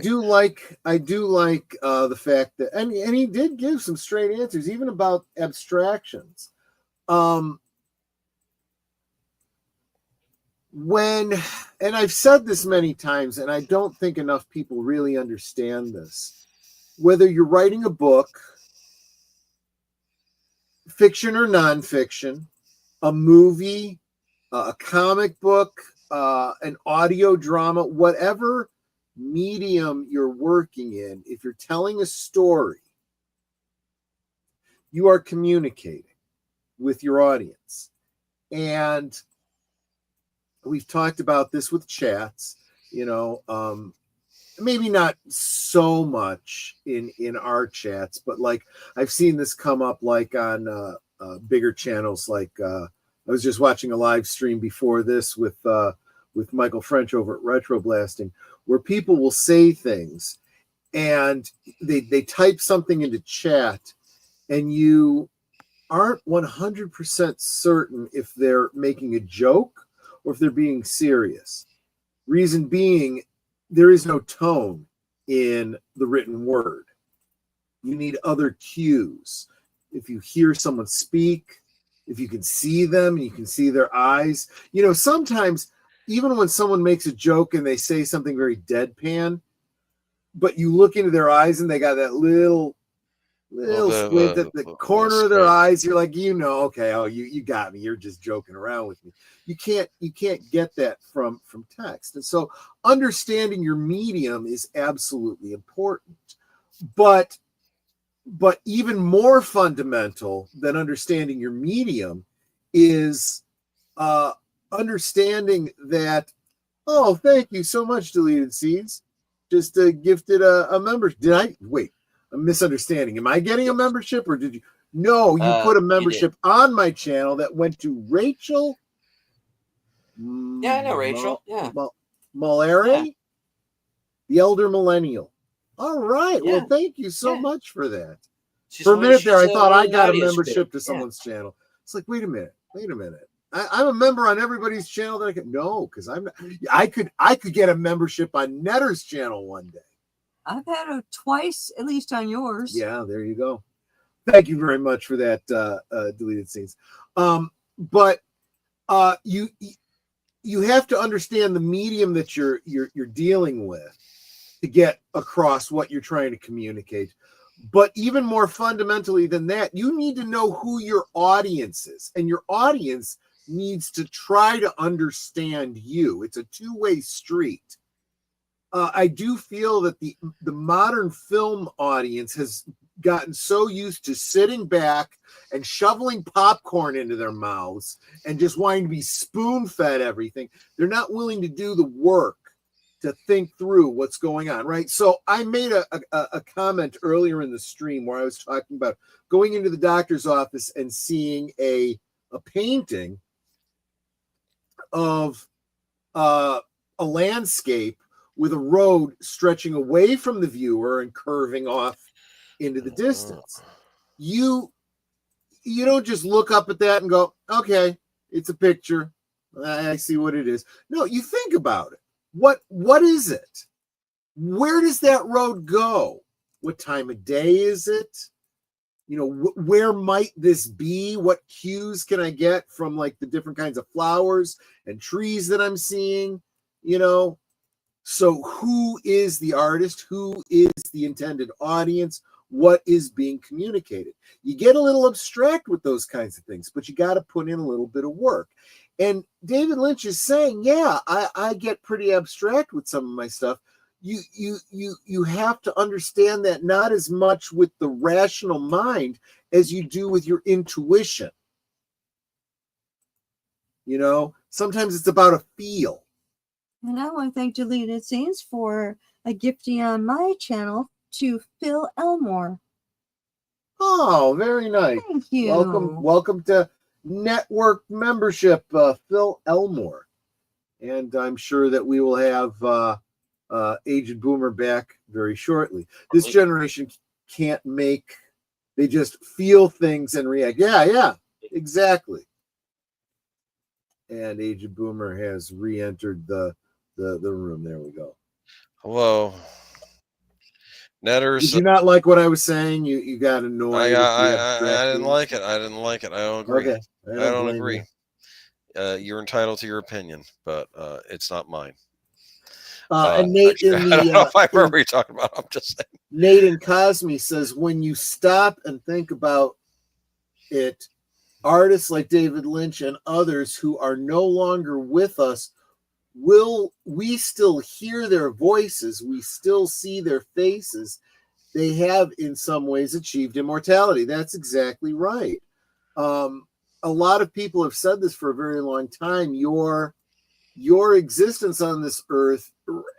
do like the fact that and he did give some straight answers, even about abstractions. and I've said this many times, and I don't think enough people really understand this. Whether you're writing a book, fiction or nonfiction, a movie, a comic book, an audio drama, whatever medium you're working in, if you're telling a story, you are communicating with your audience. And we've talked about this with chats, maybe not so much in our chats, but like I've seen this come up like on bigger channels. Like I was just watching a live stream before this with Michael French over at Retro Blasting, where people will say things and they type something into chat and you aren't 100% certain if they're making a joke or if they're being serious. Reason being, there is no tone in the written word. You need other cues. If you hear someone speak, if you can see them and you can see their eyes, sometimes even when someone makes a joke and they say something very deadpan, but you look into their eyes and they got that little squint at the corner of their eyes, you're like, okay, you got me. You're just joking around with me. You can't get that from text. And so understanding your medium is absolutely important. But even more fundamental than understanding your medium is understanding that, oh, thank you so much, Deleted Seeds. Just gifted a membership. I'm misunderstanding. Am I getting a membership or did you? No, you put a membership on my channel that went to Rachel. Yeah, I know Rachel. Malere, the elder millennial. All right. Yeah. Well, thank you so much for that. She's For a minute there, I thought I really got a audio membership spirit. to someone's channel. It's like, wait a minute. I'm a member on everybody's channel that I can. No, because I'm not. I could get a membership on Netter's channel one day. I've had it twice, at least on yours. Yeah, there you go. Thank you very much for that, Deleted Scenes. But you have to understand the medium that you're dealing with to get across what you're trying to communicate. But even more fundamentally than that, you need to know who your audience is, and your audience needs to try to understand you. It's a two-way street. I do feel that the modern film audience has gotten so used to sitting back and shoveling popcorn into their mouths and just wanting to be spoon-fed everything. They're not willing to do the work to think through what's going on, right? So I made a comment earlier in the stream where I was talking about going into the doctor's office and seeing a painting of a landscape with a road stretching away from the viewer and curving off into the distance. You don't just look up at that and go, okay, it's a picture. I see what it is. No, you think about it. What is it? Where does that road go? What time of day is it? Where might this be? What cues can I get from like the different kinds of flowers and trees that I'm seeing? So who is the artist? Who is the intended audience? What is being communicated? You get a little abstract with those kinds of things, but you got to put in a little bit of work. And David Lynch is saying, yeah, I get pretty abstract with some of my stuff. You have to understand that not as much with the rational mind as you do with your intuition. Sometimes it's about a feel. And I want to thank Deleted Scenes for a gifting on my channel to Phil Elmore. Oh, very nice. Thank you. Welcome to network membership, Phil Elmore. And I'm sure that we will have Aged Boomer back very shortly. This generation can't they just feel things and react. Yeah, exactly. And Aged Boomer has re-entered the room. There we go. Hello. Netters. Did you not like what I was saying? You got annoyed. I didn't like it. I don't agree. Okay. I don't agree. you're entitled to your opinion, but it's not mine. And Nate actually, in the I don't know if I remember what you're talking about. I'm just saying. Nate in Cosme says, when you stop and think about it, artists like David Lynch and others who are no longer with us, will we still hear their voices? We still see their faces. They have in some ways achieved immortality. That's exactly right. A lot of people have said this for a very long time. Your existence on this earth,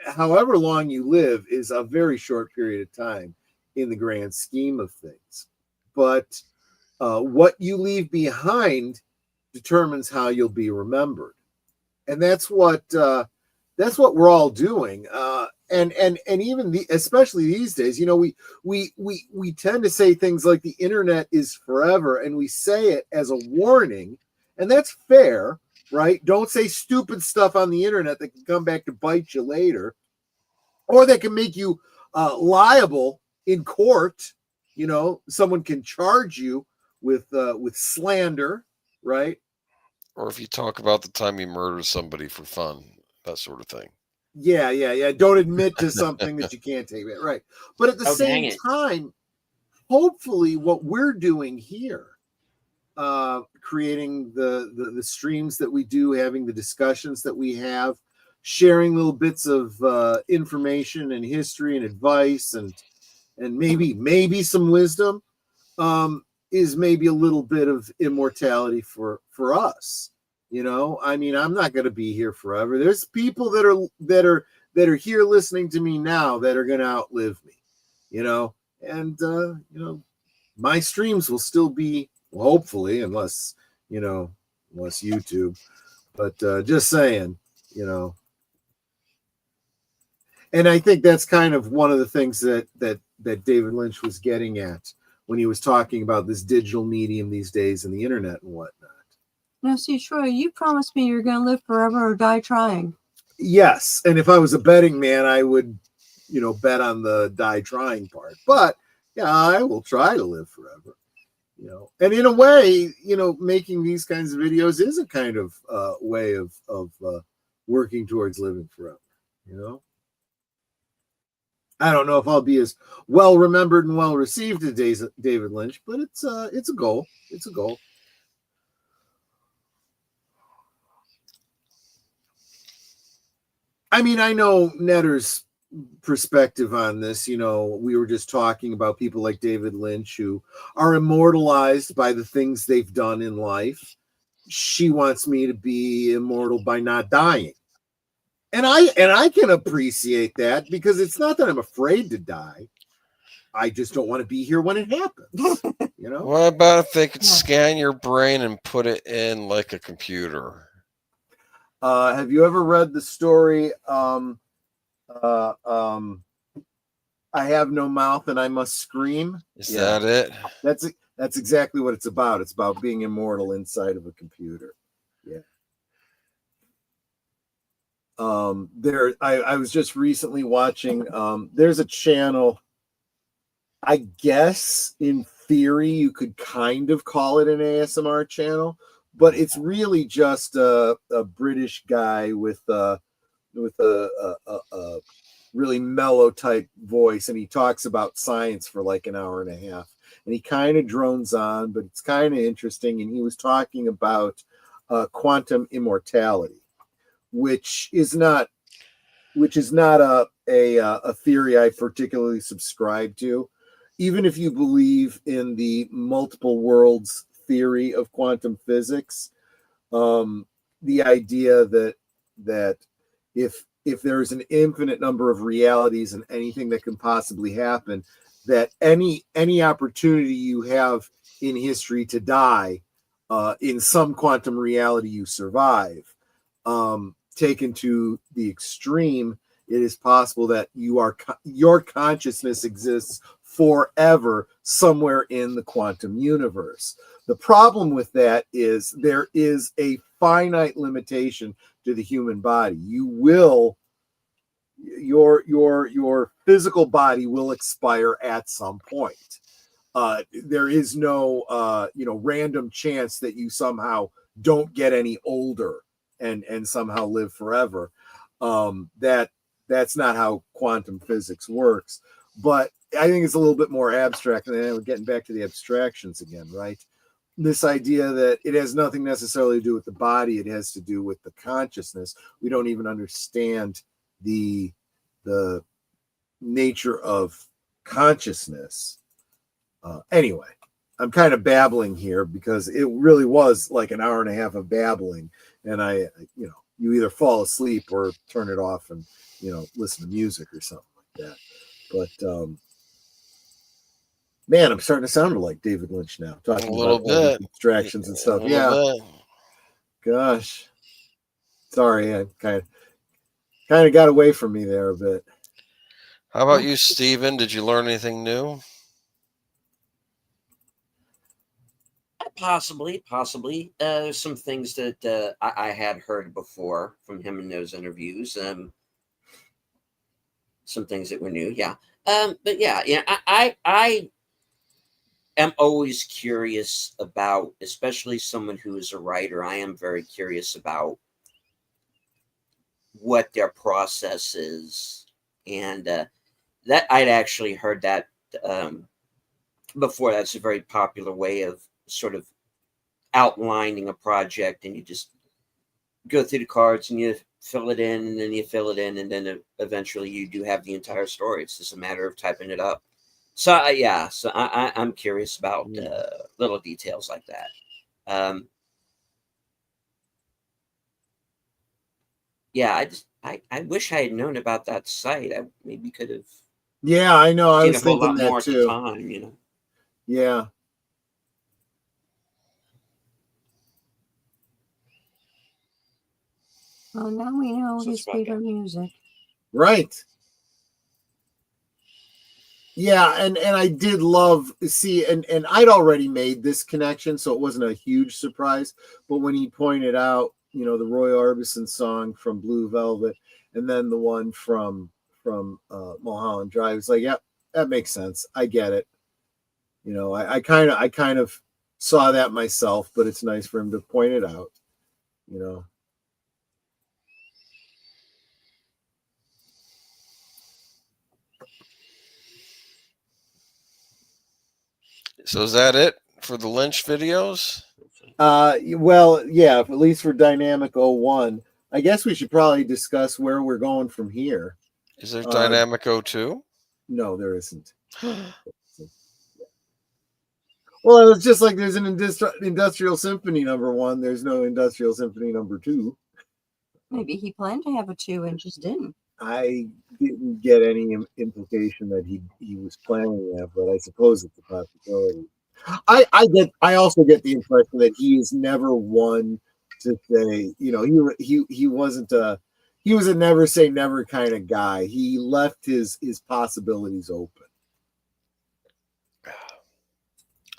however long you live, is a very short period of time in the grand scheme of things. But what you leave behind determines how you'll be remembered, and that's what we're all doing. And even especially these days, we tend to say things like the internet is forever, and we say it as a warning, and that's fair. Right? Don't say stupid stuff on the internet that can come back to bite you later, or that can make you liable in court. Someone can charge you with slander, right? Or if you talk about the time you murdered somebody for fun, that sort of thing. Yeah. Don't admit to something that you can't take it, right? But at the same time, hopefully, what we're doing here, creating the streams that we do, having the discussions that we have, sharing little bits of information and history and advice and maybe some wisdom, is maybe a little bit of immortality for us. I mean, I'm not going to be here forever. There's people that are here listening to me now that are going to outlive me, and my streams will still be, hopefully, unless YouTube, but just saying, and I think that's kind of one of the things that David Lynch was getting at when he was talking about this digital medium these days and the internet and whatnot. Now, see, Troy, you promised me you're going to live forever or die trying. Yes, and if I was a betting man, I would, bet on the die trying part. But yeah, I will try to live forever. And in a way, making these kinds of videos is a kind of way of working towards living forever. I don't know if I'll be as well remembered and well received as David Lynch, but it's a goal. It's a goal. I mean, I know Netter's perspective on this. We were just talking about people like David Lynch who are immortalized by the things they've done in life. She wants me to be immortal by not dying, and I can appreciate that, because it's not that I'm afraid to die. I just don't want to be here when it happens. What about if they could scan your brain and put it in like a computer? Have you ever read the story I have no mouth and I must scream? Is that it? That's exactly what it's about. It's about being immortal inside of a computer. Yeah. I was just recently watching, there's a channel, I guess in theory you could kind of call it an ASMR channel, but it's really just a British guy with a really mellow type voice, and he talks about science for like an hour and a half, and he kind of drones on, but it's kind of interesting. And he was talking about quantum immortality, which is not a theory I particularly subscribe to. Even if you believe in the multiple worlds theory of quantum physics, the idea that if there's an infinite number of realities and anything that can possibly happen, that any opportunity you have in history to die, in some quantum reality you survive. Taken to the extreme, it is possible that your consciousness exists forever somewhere in the quantum universe. The problem with that is there is a finite limitation to the human body. Your physical body will expire at some point. There is no random chance that you somehow don't get any older and somehow live forever. That's not how quantum physics works. But I think it's a little bit more abstract, and then we're getting back to the abstractions again, right? This idea that it has nothing necessarily to do with the body, it has to do with the consciousness. We don't even understand the nature of consciousness. Anyway, I'm kind of babbling here because it really was like an hour and a half of babbling, and you either fall asleep or turn it off and listen to music or something like that. But man, I'm starting to sound like David Lynch now, talking A little about all these bit. abstractions and stuff. A Yeah, little bit. gosh, sorry, I kind of got away from me there a bit. How about you, Steven? Did you learn anything new? Possibly. There's some things that I had heard before from him in those interviews. Some things that were new, yeah. But yeah, I am always curious about, especially someone who is a writer. I am very curious about what their process is, and that I'd actually heard that before. That's a very popular way of sort of outlining a project, and you just go through the cards and you fill it in, and then you fill it in, and then eventually you do have the entire story. It's just a matter of typing it up. So I'm curious about little details like that. I wish I had known about that site. I maybe could have. Yeah, I know. I Seen was a whole thinking lot that more at the too. time, Yeah. Well, now we know So his it's about favorite music. Right. Yeah, and I did love and I'd already made this connection, so it wasn't a huge surprise. But when he pointed out, the Roy Orbison song from Blue Velvet, and then the one from Mulholland Drive, it's like, yep, that makes sense. I get it. I kind of saw that myself, but it's nice for him to point it out. So is that it for the Lynch videos? Well, yeah, at least for Dynamic 01. I guess we should probably discuss where we're going from here. Is there Dynamic 02? No, there isn't. Well, it's just like there's an Industrial Symphony #1. There's no Industrial Symphony #2. Maybe he planned to have a 2 and just didn't. I didn't get any implication that he was planning that, but I suppose it's a possibility. I also get the impression that he is never one to say, he wasn't he was a never say never kind of guy. He left his possibilities open.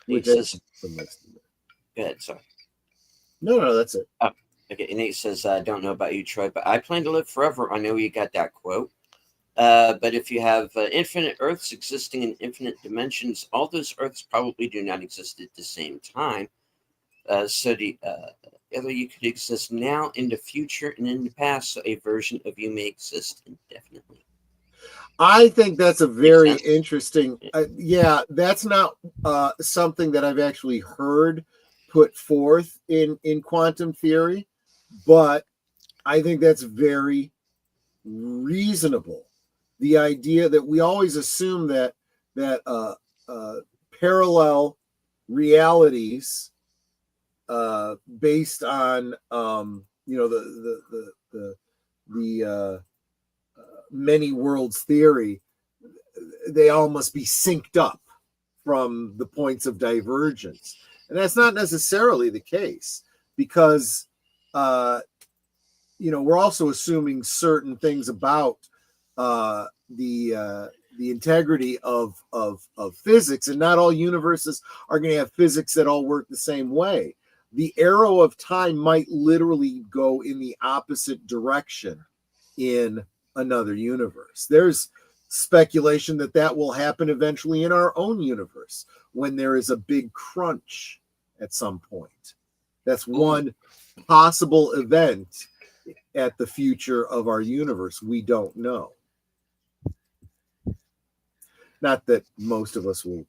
Nate says, go ahead, sorry. No, that's it. Oh, okay. Nate says, I don't know about you, Troy, but I plan to live forever. I know you got that quote. But if you have infinite Earths existing in infinite dimensions, all those Earths probably do not exist at the same time. So either you could exist now, in the future, and in the past, so a version of you may exist indefinitely. I think that's a very interesting. That's not something that I've actually heard put forth in quantum theory, but I think that's very reasonable. The idea that we always assume that parallel realities based on the many worlds theory, they all must be synced up from the points of divergence, and that's not necessarily the case, because we're also assuming certain things about the integrity of physics, and not all universes are going to have physics that all work the same way. The arrow of time might literally go in the opposite direction in another universe. There's speculation that will happen eventually in our own universe when there is a big crunch at some point. That's one possible event at the future of our universe. We don't know. Not that most of us will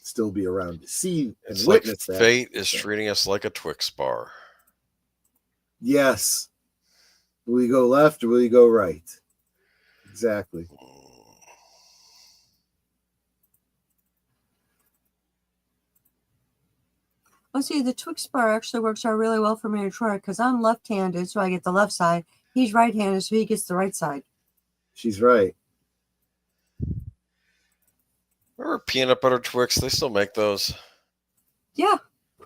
still be around to see and It's like witness that. fate is treating us like a Twix bar. Yes. Will you go left or will you go right? Exactly. Well, see, the Twix bar actually works out really well for me and Troy because I'm left-handed, so I get the left side. He's right-handed, so he gets the right side. She's right. Remember peanut butter Twix? They still make those. Yeah.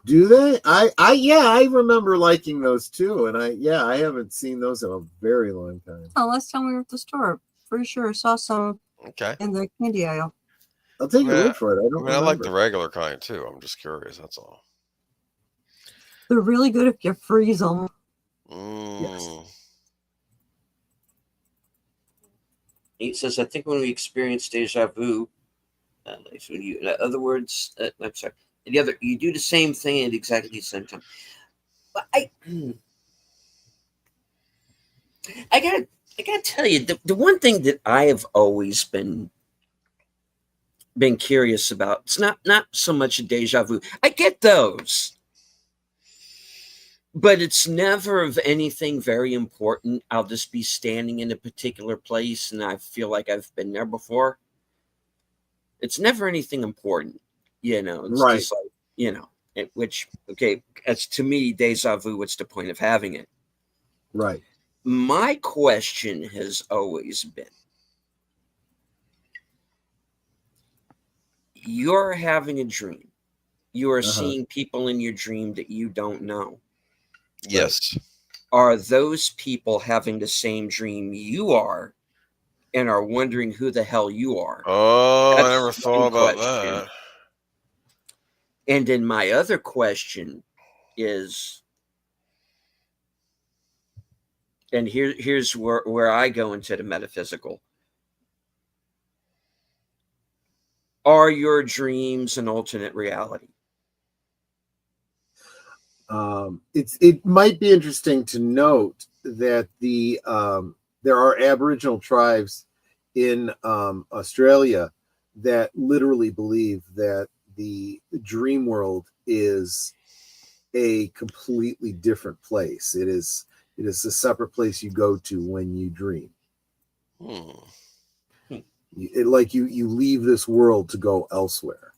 Do they? I remember liking those too, and I haven't seen those in a very long time. Oh, last time we were at the store, pretty sure I saw some Okay. in the candy aisle. I'll take Yeah. your word for it. I don't I like the remember. regular kind too. I'm just curious. That's all. They're really good if you freeze them. Mm. It says, I think when we experience deja vu, so when you, in other words, I'm sorry, you do the same thing at exactly the same time. But I gotta tell you, the one thing that I have always been curious about, it's not so much a deja vu. I get those, but it's never of anything very important. I'll just be standing in a particular place and I feel like I've been there before. It's never anything important, It's Right. just like, okay, as to me, deja vu, what's the point of having it? Right. My question has always been, you're having a dream. You are seeing people in your dream that you don't know. Yes. Are those people having the same dream you are and are wondering who the hell you are? Oh, That's I never thought one about question. that. And then my other question is, and here's where I go into the metaphysical. Are your dreams an alternate reality? It might be interesting to note that there are Aboriginal tribes in Australia that literally believe that the dream world is a completely different place. It is a separate place you go to when you dream. You leave this world to go elsewhere.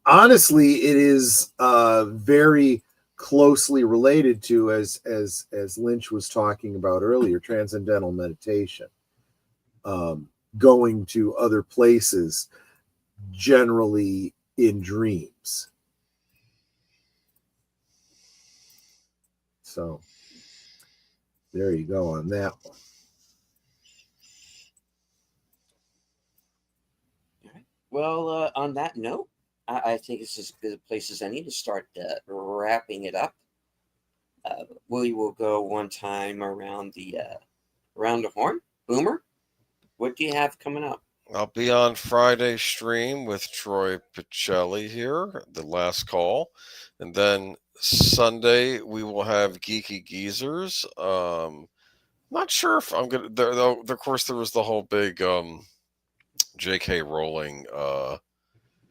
Honestly, it is very closely related to, as Lynch was talking about earlier, transcendental meditation, going to other places, generally in dreams. So there you go on that one. Well, on that note, I think it's as good a place as any to start wrapping it up. We will go one time around the horn. Boomer, what do you have coming up? I'll be on Friday's stream with Troy Picelli here, the last call. And then Sunday, we will have Geeky Geezers. Not sure if I'm going to, though, of course, there was the whole big J.K. Rowling.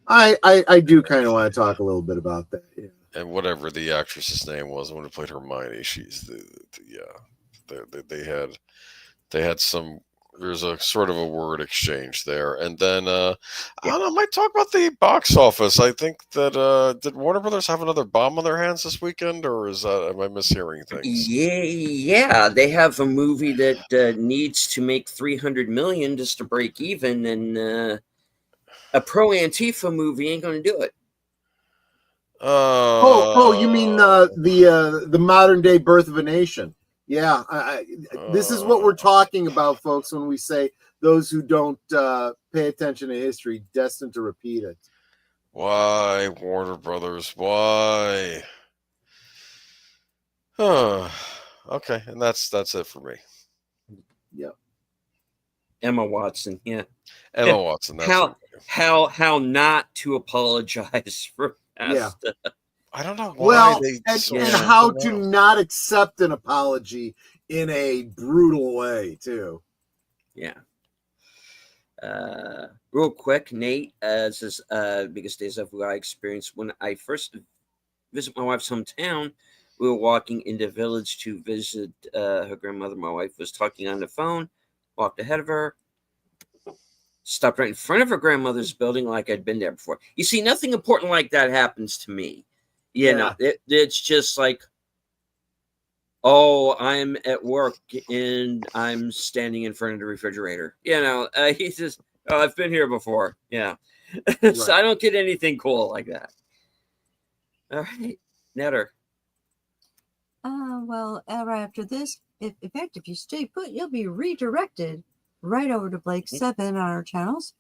I do kind of want to talk a little bit about that. Yeah. And whatever the actress's name was, when who played Hermione, she's they had some. There's a sort of a word exchange there, and then I don't know. I might talk about the box office. I think that did Warner Brothers have another bomb on their hands this weekend, or am I mishearing things? Yeah, they have a movie that needs to make $300 million just to break even, and a pro Antifa movie ain't going to do it. You mean the modern day Birth of a Nation? Yeah, this is what we're talking about, folks, when we say those who don't pay attention to history destined to repeat it. Why, Warner Brothers? Why? Okay, and that's it for me. Yep. Emma Watson, yeah. Emma Watson. That's how not to apologize for past I don't know why Well, they and so Yeah. how something to else. not accept an apology in a brutal way, too. Yeah. Real quick, Nate says, biggest days of what I experienced when I first visit my wife's hometown. We were walking in the village to visit her grandmother. My wife was talking on the phone, walked ahead of her, stopped right in front of her grandmother's building like I'd been there before. You see, nothing important like that happens to me. You know, it's just like, oh, I'm at work and I'm standing in front of the refrigerator. You know, he says, oh, I've been here before. Yeah. So I don't get anything cool like that. All right. Netter. Well, right after this, in fact, if you stay put, you'll be redirected right over to Blake 7 on our channels.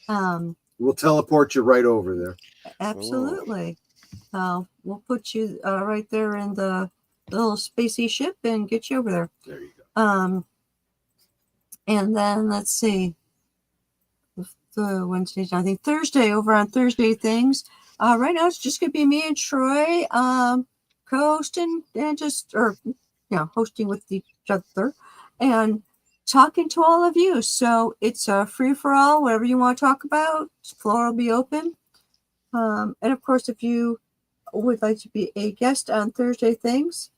We'll teleport you right over there. Absolutely. We'll put you right there in the little spacey ship and get you over there. There you go. And then let's see. The Wednesday, I think Thursday, over on Thursday Things. Right now it's just gonna be me and Troy co-hosting and hosting with each other and talking to all of you. So it's a free for all, whatever you want to talk about, floor will be open. And of course, if you would like to be a guest on Thursday Things,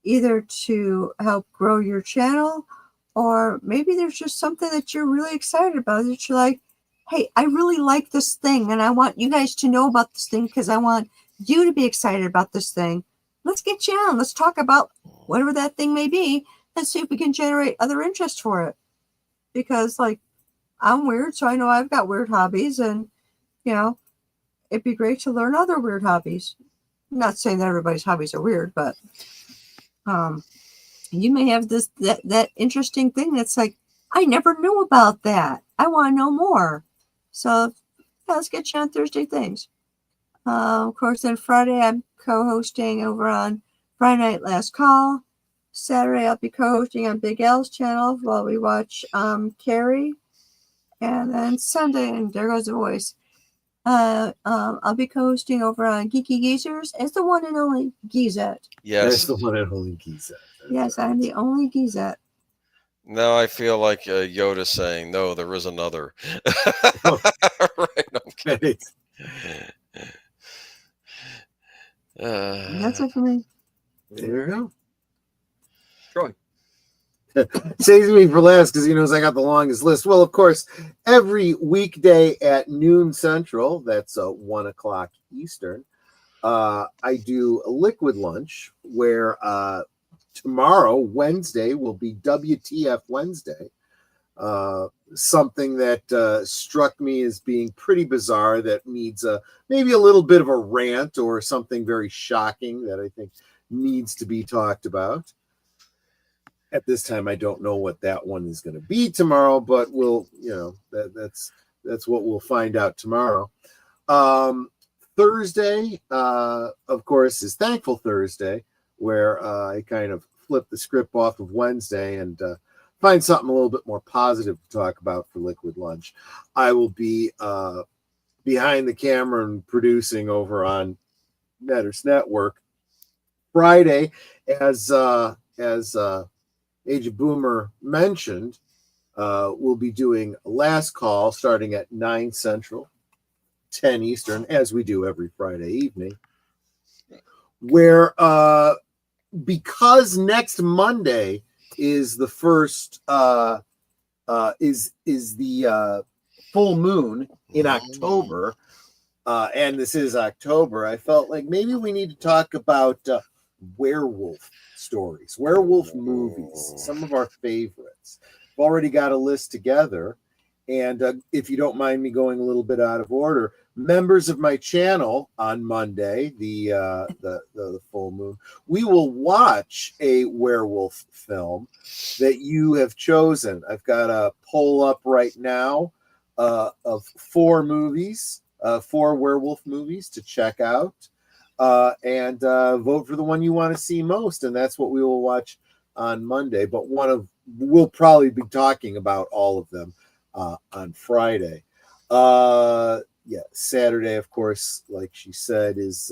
either to help grow your channel, or maybe there's just something that you're really excited about that you're like, hey, I really like this thing and I want you guys to know about this thing because I want you to be excited about this thing. Let's get you on. Let's talk about whatever that thing may be and see if we can generate other interest for it. Because, like, I'm weird, so I know I've got weird hobbies, and, you know, it'd be great to learn other weird hobbies. I'm not saying that everybody's hobbies are weird, but you may have that interesting thing that's like, I never knew about that. I want to know more. So yeah, let's get you on Thursday Things. Of course, then Friday I'm co-hosting over on Friday Night Last Call. Saturday I'll be co-hosting on Big L's channel while we watch Carrie. And then Sunday, and there goes the voice. I'll be co-hosting over on Geeky Geezers as the one and only Gazette. Yes. That's the one and only Gazette. Yes, I'm the only Gazette. Now I feel like Yoda saying, "No, there is another." Right? No, I'm kidding. That's it for me. There you go. Troy. Saves me for last because he knows I got the longest list. Well, of course, every weekday at noon Central, that's 1 o'clock Eastern, I do a liquid lunch where tomorrow, Wednesday, will be WTF Wednesday. Something that struck me as being pretty bizarre that needs maybe a little bit of a rant or something very shocking that I think needs to be talked about. At this time, I don't know what that one is going to be tomorrow, but we'll, that's what we'll find out tomorrow. Thursday, of course, is Thankful Thursday, where I kind of flip the script off of Wednesday and find something a little bit more positive to talk about for Liquid Lunch. I will be behind the camera and producing over on Netters Network. Friday, as Age of Boomer mentioned, we'll be doing Last Call starting at 9 Central, 10 Eastern, as we do every Friday evening, where because next Monday is the first is the full moon in October, and this is October, I felt like maybe we need to talk about werewolf stories, werewolf movies, some of our favorites. I've already got a list together, and if you don't mind me going a little bit out of order, members of my channel on Monday, the full moon, we will watch a werewolf film that you have chosen. I've got a poll up right now of 4 movies, 4 werewolf movies to check out. And vote for the one you want to see most, and that's what we will watch on Monday. But we'll probably be talking about all of them on Friday. yeah, Saturday, of course, like she said, is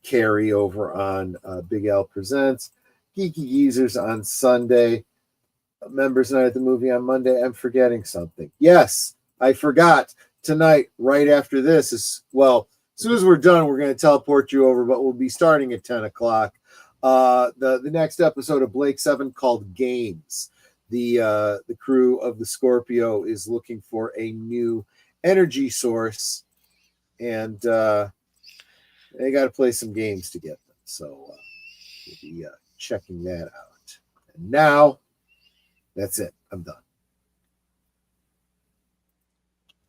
Carrie over on Big Al Presents. Geeky Geezers on Sunday. Members Night at the Movie on Monday. I'm forgetting something. Yes, I forgot. Tonight, right after this, is well, as soon as we're done, we're going to teleport you over, but we'll be starting at 10 o'clock. The next episode of Blake 7 called Games. The crew of the Scorpio is looking for a new energy source, and they got to play some games to get them. So we'll be checking that out. And now, that's it. I'm done.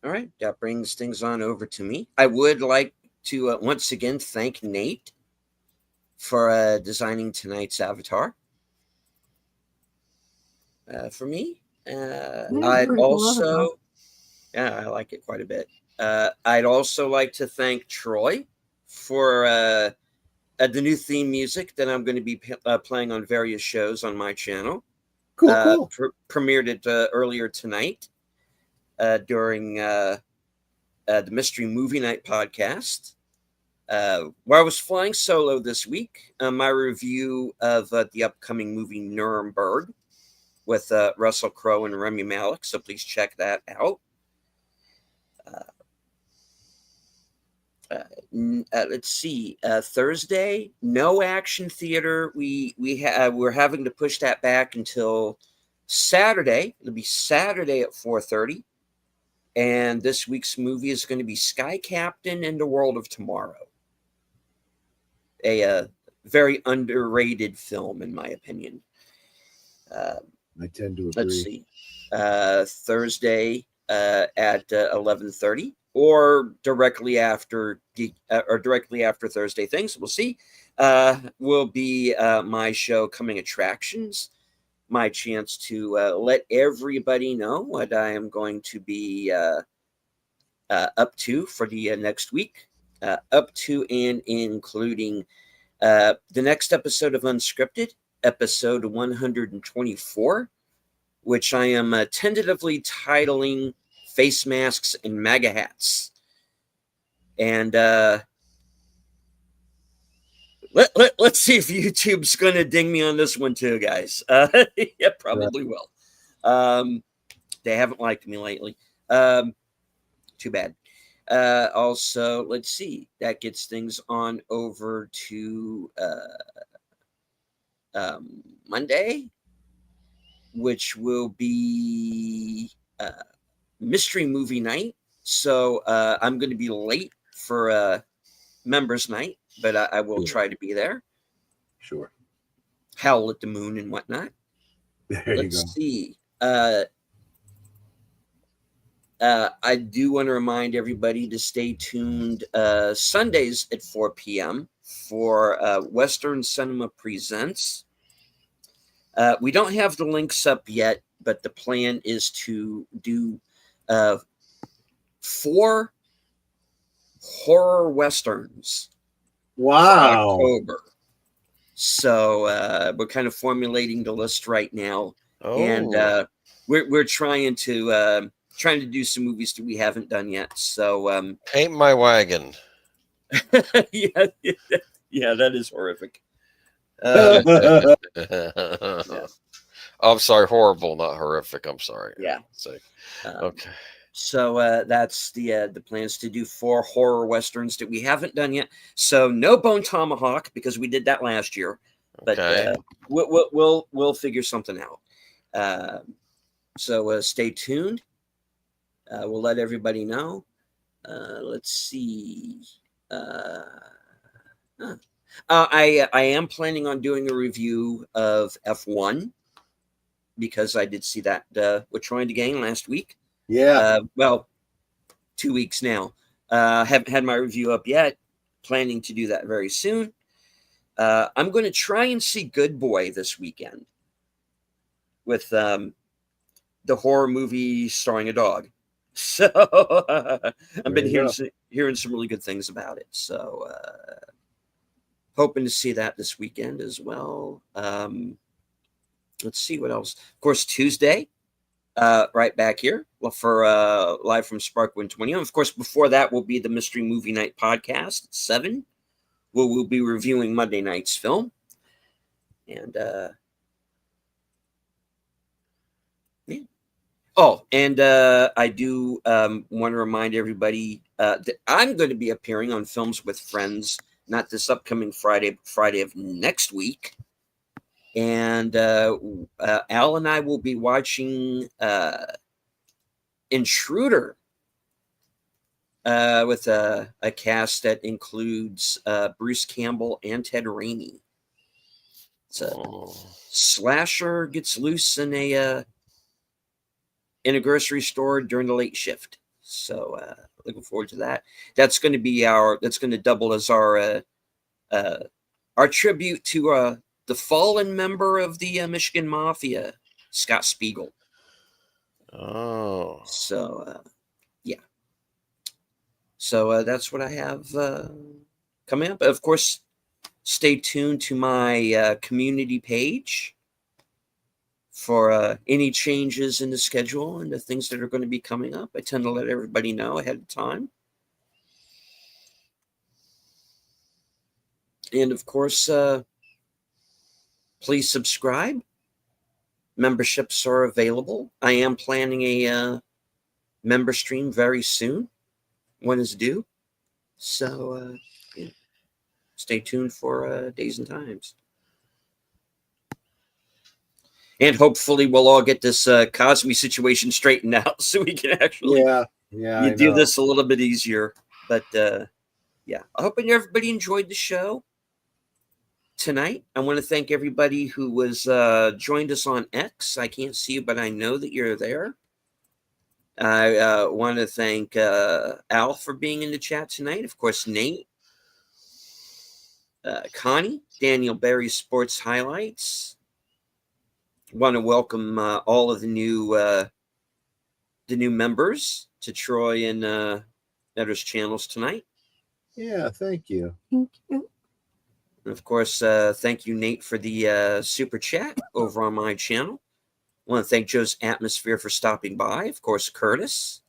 All right, that brings things on over to me. I would like to once again thank Nate for designing tonight's avatar for me. I'd pretty cool avatar. also, yeah, I like it quite a bit. I'd also like to thank Troy for the new theme music that I'm going to be playing on various shows on my channel. Cool. Premiered it earlier tonight during the Mystery Movie Night podcast. Where I was flying solo this week, my review of the upcoming movie Nuremberg with Russell Crowe and Rami Malek. So please check that out. Let's see. Thursday, no action theater. We're having to push that back until Saturday. It'll be Saturday at 4:30. And this week's movie is going to be Sky Captain and the World of Tomorrow. A very underrated film, in my opinion. I tend to agree. Let's see. Thursday at 11:30. Or directly after Thursday Things, we'll see. Will be my show, Coming Attractions. My chance to let everybody know what I am going to be up to for the next week, up to and including the next episode of Unscripted, episode 124, which I am tentatively titling Face Masks and MAGA Hats. And let's see if YouTube's going to ding me on this one too, guys. Yeah, probably will. They haven't liked me lately. Too bad. Also, let's see. That gets things on over to Monday, which will be Mystery Movie Night. So I'm going to be late for Members Night, but I will try to be there. Sure. Howl at the Moon and whatnot. Let's see. I do want to remind everybody to stay tuned Sundays at 4 p.m. for Western Cinema Presents. We don't have the links up yet, but the plan is to do 4 horror westerns. Wow. October. So we're kind of formulating the list right now, and we're trying to do some movies that we haven't done yet. So Paint My Wagon. yeah, that is horrific. Oh, I'm sorry, horrible, not horrific. I'm sorry. Yeah. Okay. So that's the plans to do 4 horror westerns that we haven't done yet. So no Bone Tomahawk because we did that last year, but we'll figure something out. So stay tuned. We'll let everybody know. Let's see. I am planning on doing a review of F1 because I did see that with Troy and the Gang last week. Yeah. Well, 2 weeks now. Haven't had my review up yet. Planning to do that very soon. I'm going to try and see Good Boy this weekend with the horror movie starring a dog. So I've been hearing some really good things about it. So hoping to see that this weekend as well. Let's see what else. Of course, Tuesday, right back here for live from Sparkwood 21. Of course, before that will be the Mystery Movie Night podcast at 7, where we'll be reviewing Monday night's film. And yeah. Oh, and I do want to remind everybody that I'm going to be appearing on Films with Friends, not this upcoming Friday, but Friday of next week. And Al and I will be watching Intruder with a cast that includes Bruce Campbell and Ted Raimi. It's a slasher gets loose in a grocery store during the late shift. So looking forward to that. That's going to double as our tribute to the fallen member of the Michigan Mafia, Scott Spiegel. Oh. So yeah. So that's what I have coming up. Of course, stay tuned to my community page for any changes in the schedule and the things that are going to be coming up. I tend to let everybody know ahead of time. And of course, please subscribe. Memberships are available. I am planning a member stream very soon. When is due. So yeah. Stay tuned for days and times. And hopefully we'll all get this Cosme situation straightened out so we can actually do this a little bit easier. But yeah, I hope everybody enjoyed the show tonight. I want to thank everybody who was joined us on X. I can't see you, but I know that you're there. I want to thank Al for being in the chat tonight. Of course, Nate, Connie, Daniel Berry Sports Highlights. Want to welcome all of the new members to Troy and Netter's channels tonight. Yeah, thank you. Thank you. And of course, thank you, Nate, for the super chat over on my channel. I want to thank JoesAtmosfere for stopping by. Of course, Curtis.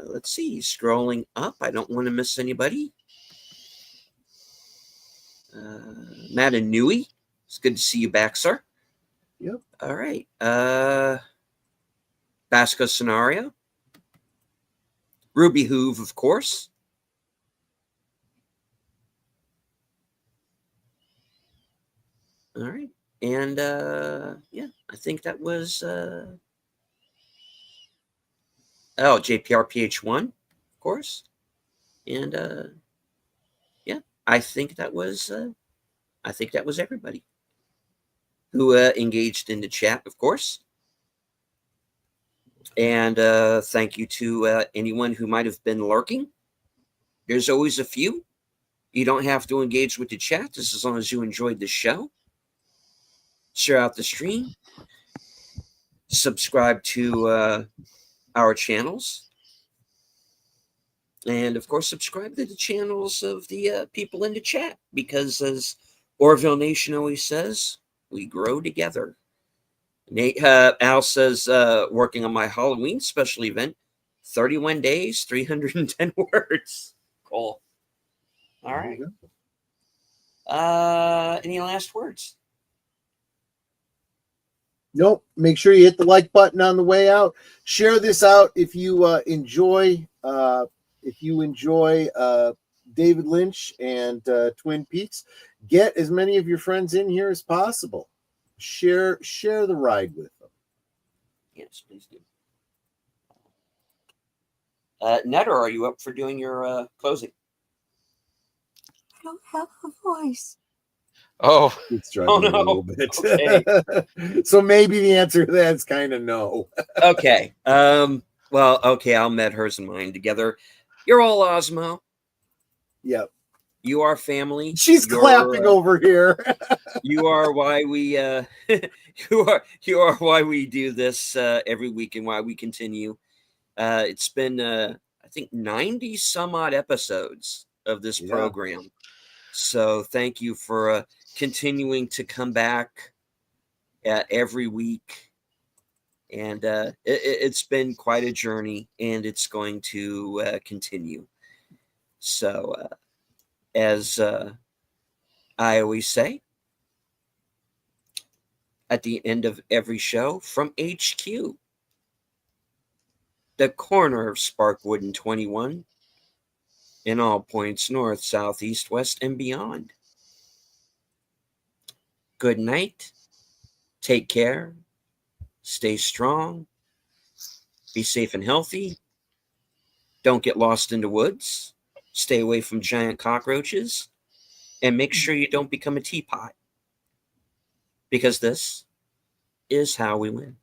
Let's see. Scrolling up. I don't want to miss anybody. Matt Anui. It's good to see you back, sir. Yep. All right. Basco Scenario. Ruby Hoove, of course. All right. And yeah, I think that was JPRPH1, of course. And yeah, I think that was everybody who engaged in the chat, of course. And thank you to anyone who might have been lurking. There's always a few. You don't have to engage with the chat just as long as you enjoyed the show. Share out the stream. Subscribe to our channels. And, of course, subscribe to the channels of the people in the chat. Because, as Orville Nation always says, we grow together. Nate, Al says, working on my Halloween special event, 31 days, 310 words. Cool. All right. Any last words? Nope. Make sure you hit the like button on the way out. Share this out if you enjoy David Lynch and Twin Peaks. Get as many of your friends in here as possible. Share the ride with them. Yes, please do. Netter, are you up for doing your closing? I don't have a voice. Oh, It's struggling no. a little bit. Okay. So maybe the answer to that is kind of no. Okay. Well, okay, I'll met hers and mine together. You're all Osmo. Yep. You are family. She's clapping over here. You are why we you are why we do this every week and why we continue. It's been I think 90 some odd episodes of this program. So thank you for continuing to come back every week And it's been quite a journey, and it's going to continue. So, as I always say, at the end of every show from HQ, the corner of Sparkwood and 21, in all points north, south, east, west, and beyond. Good night. Take care. Stay strong. Be safe and healthy. Don't get lost in the woods. Stay away from giant cockroaches. And make sure you don't become a teapot. Because this is how we win.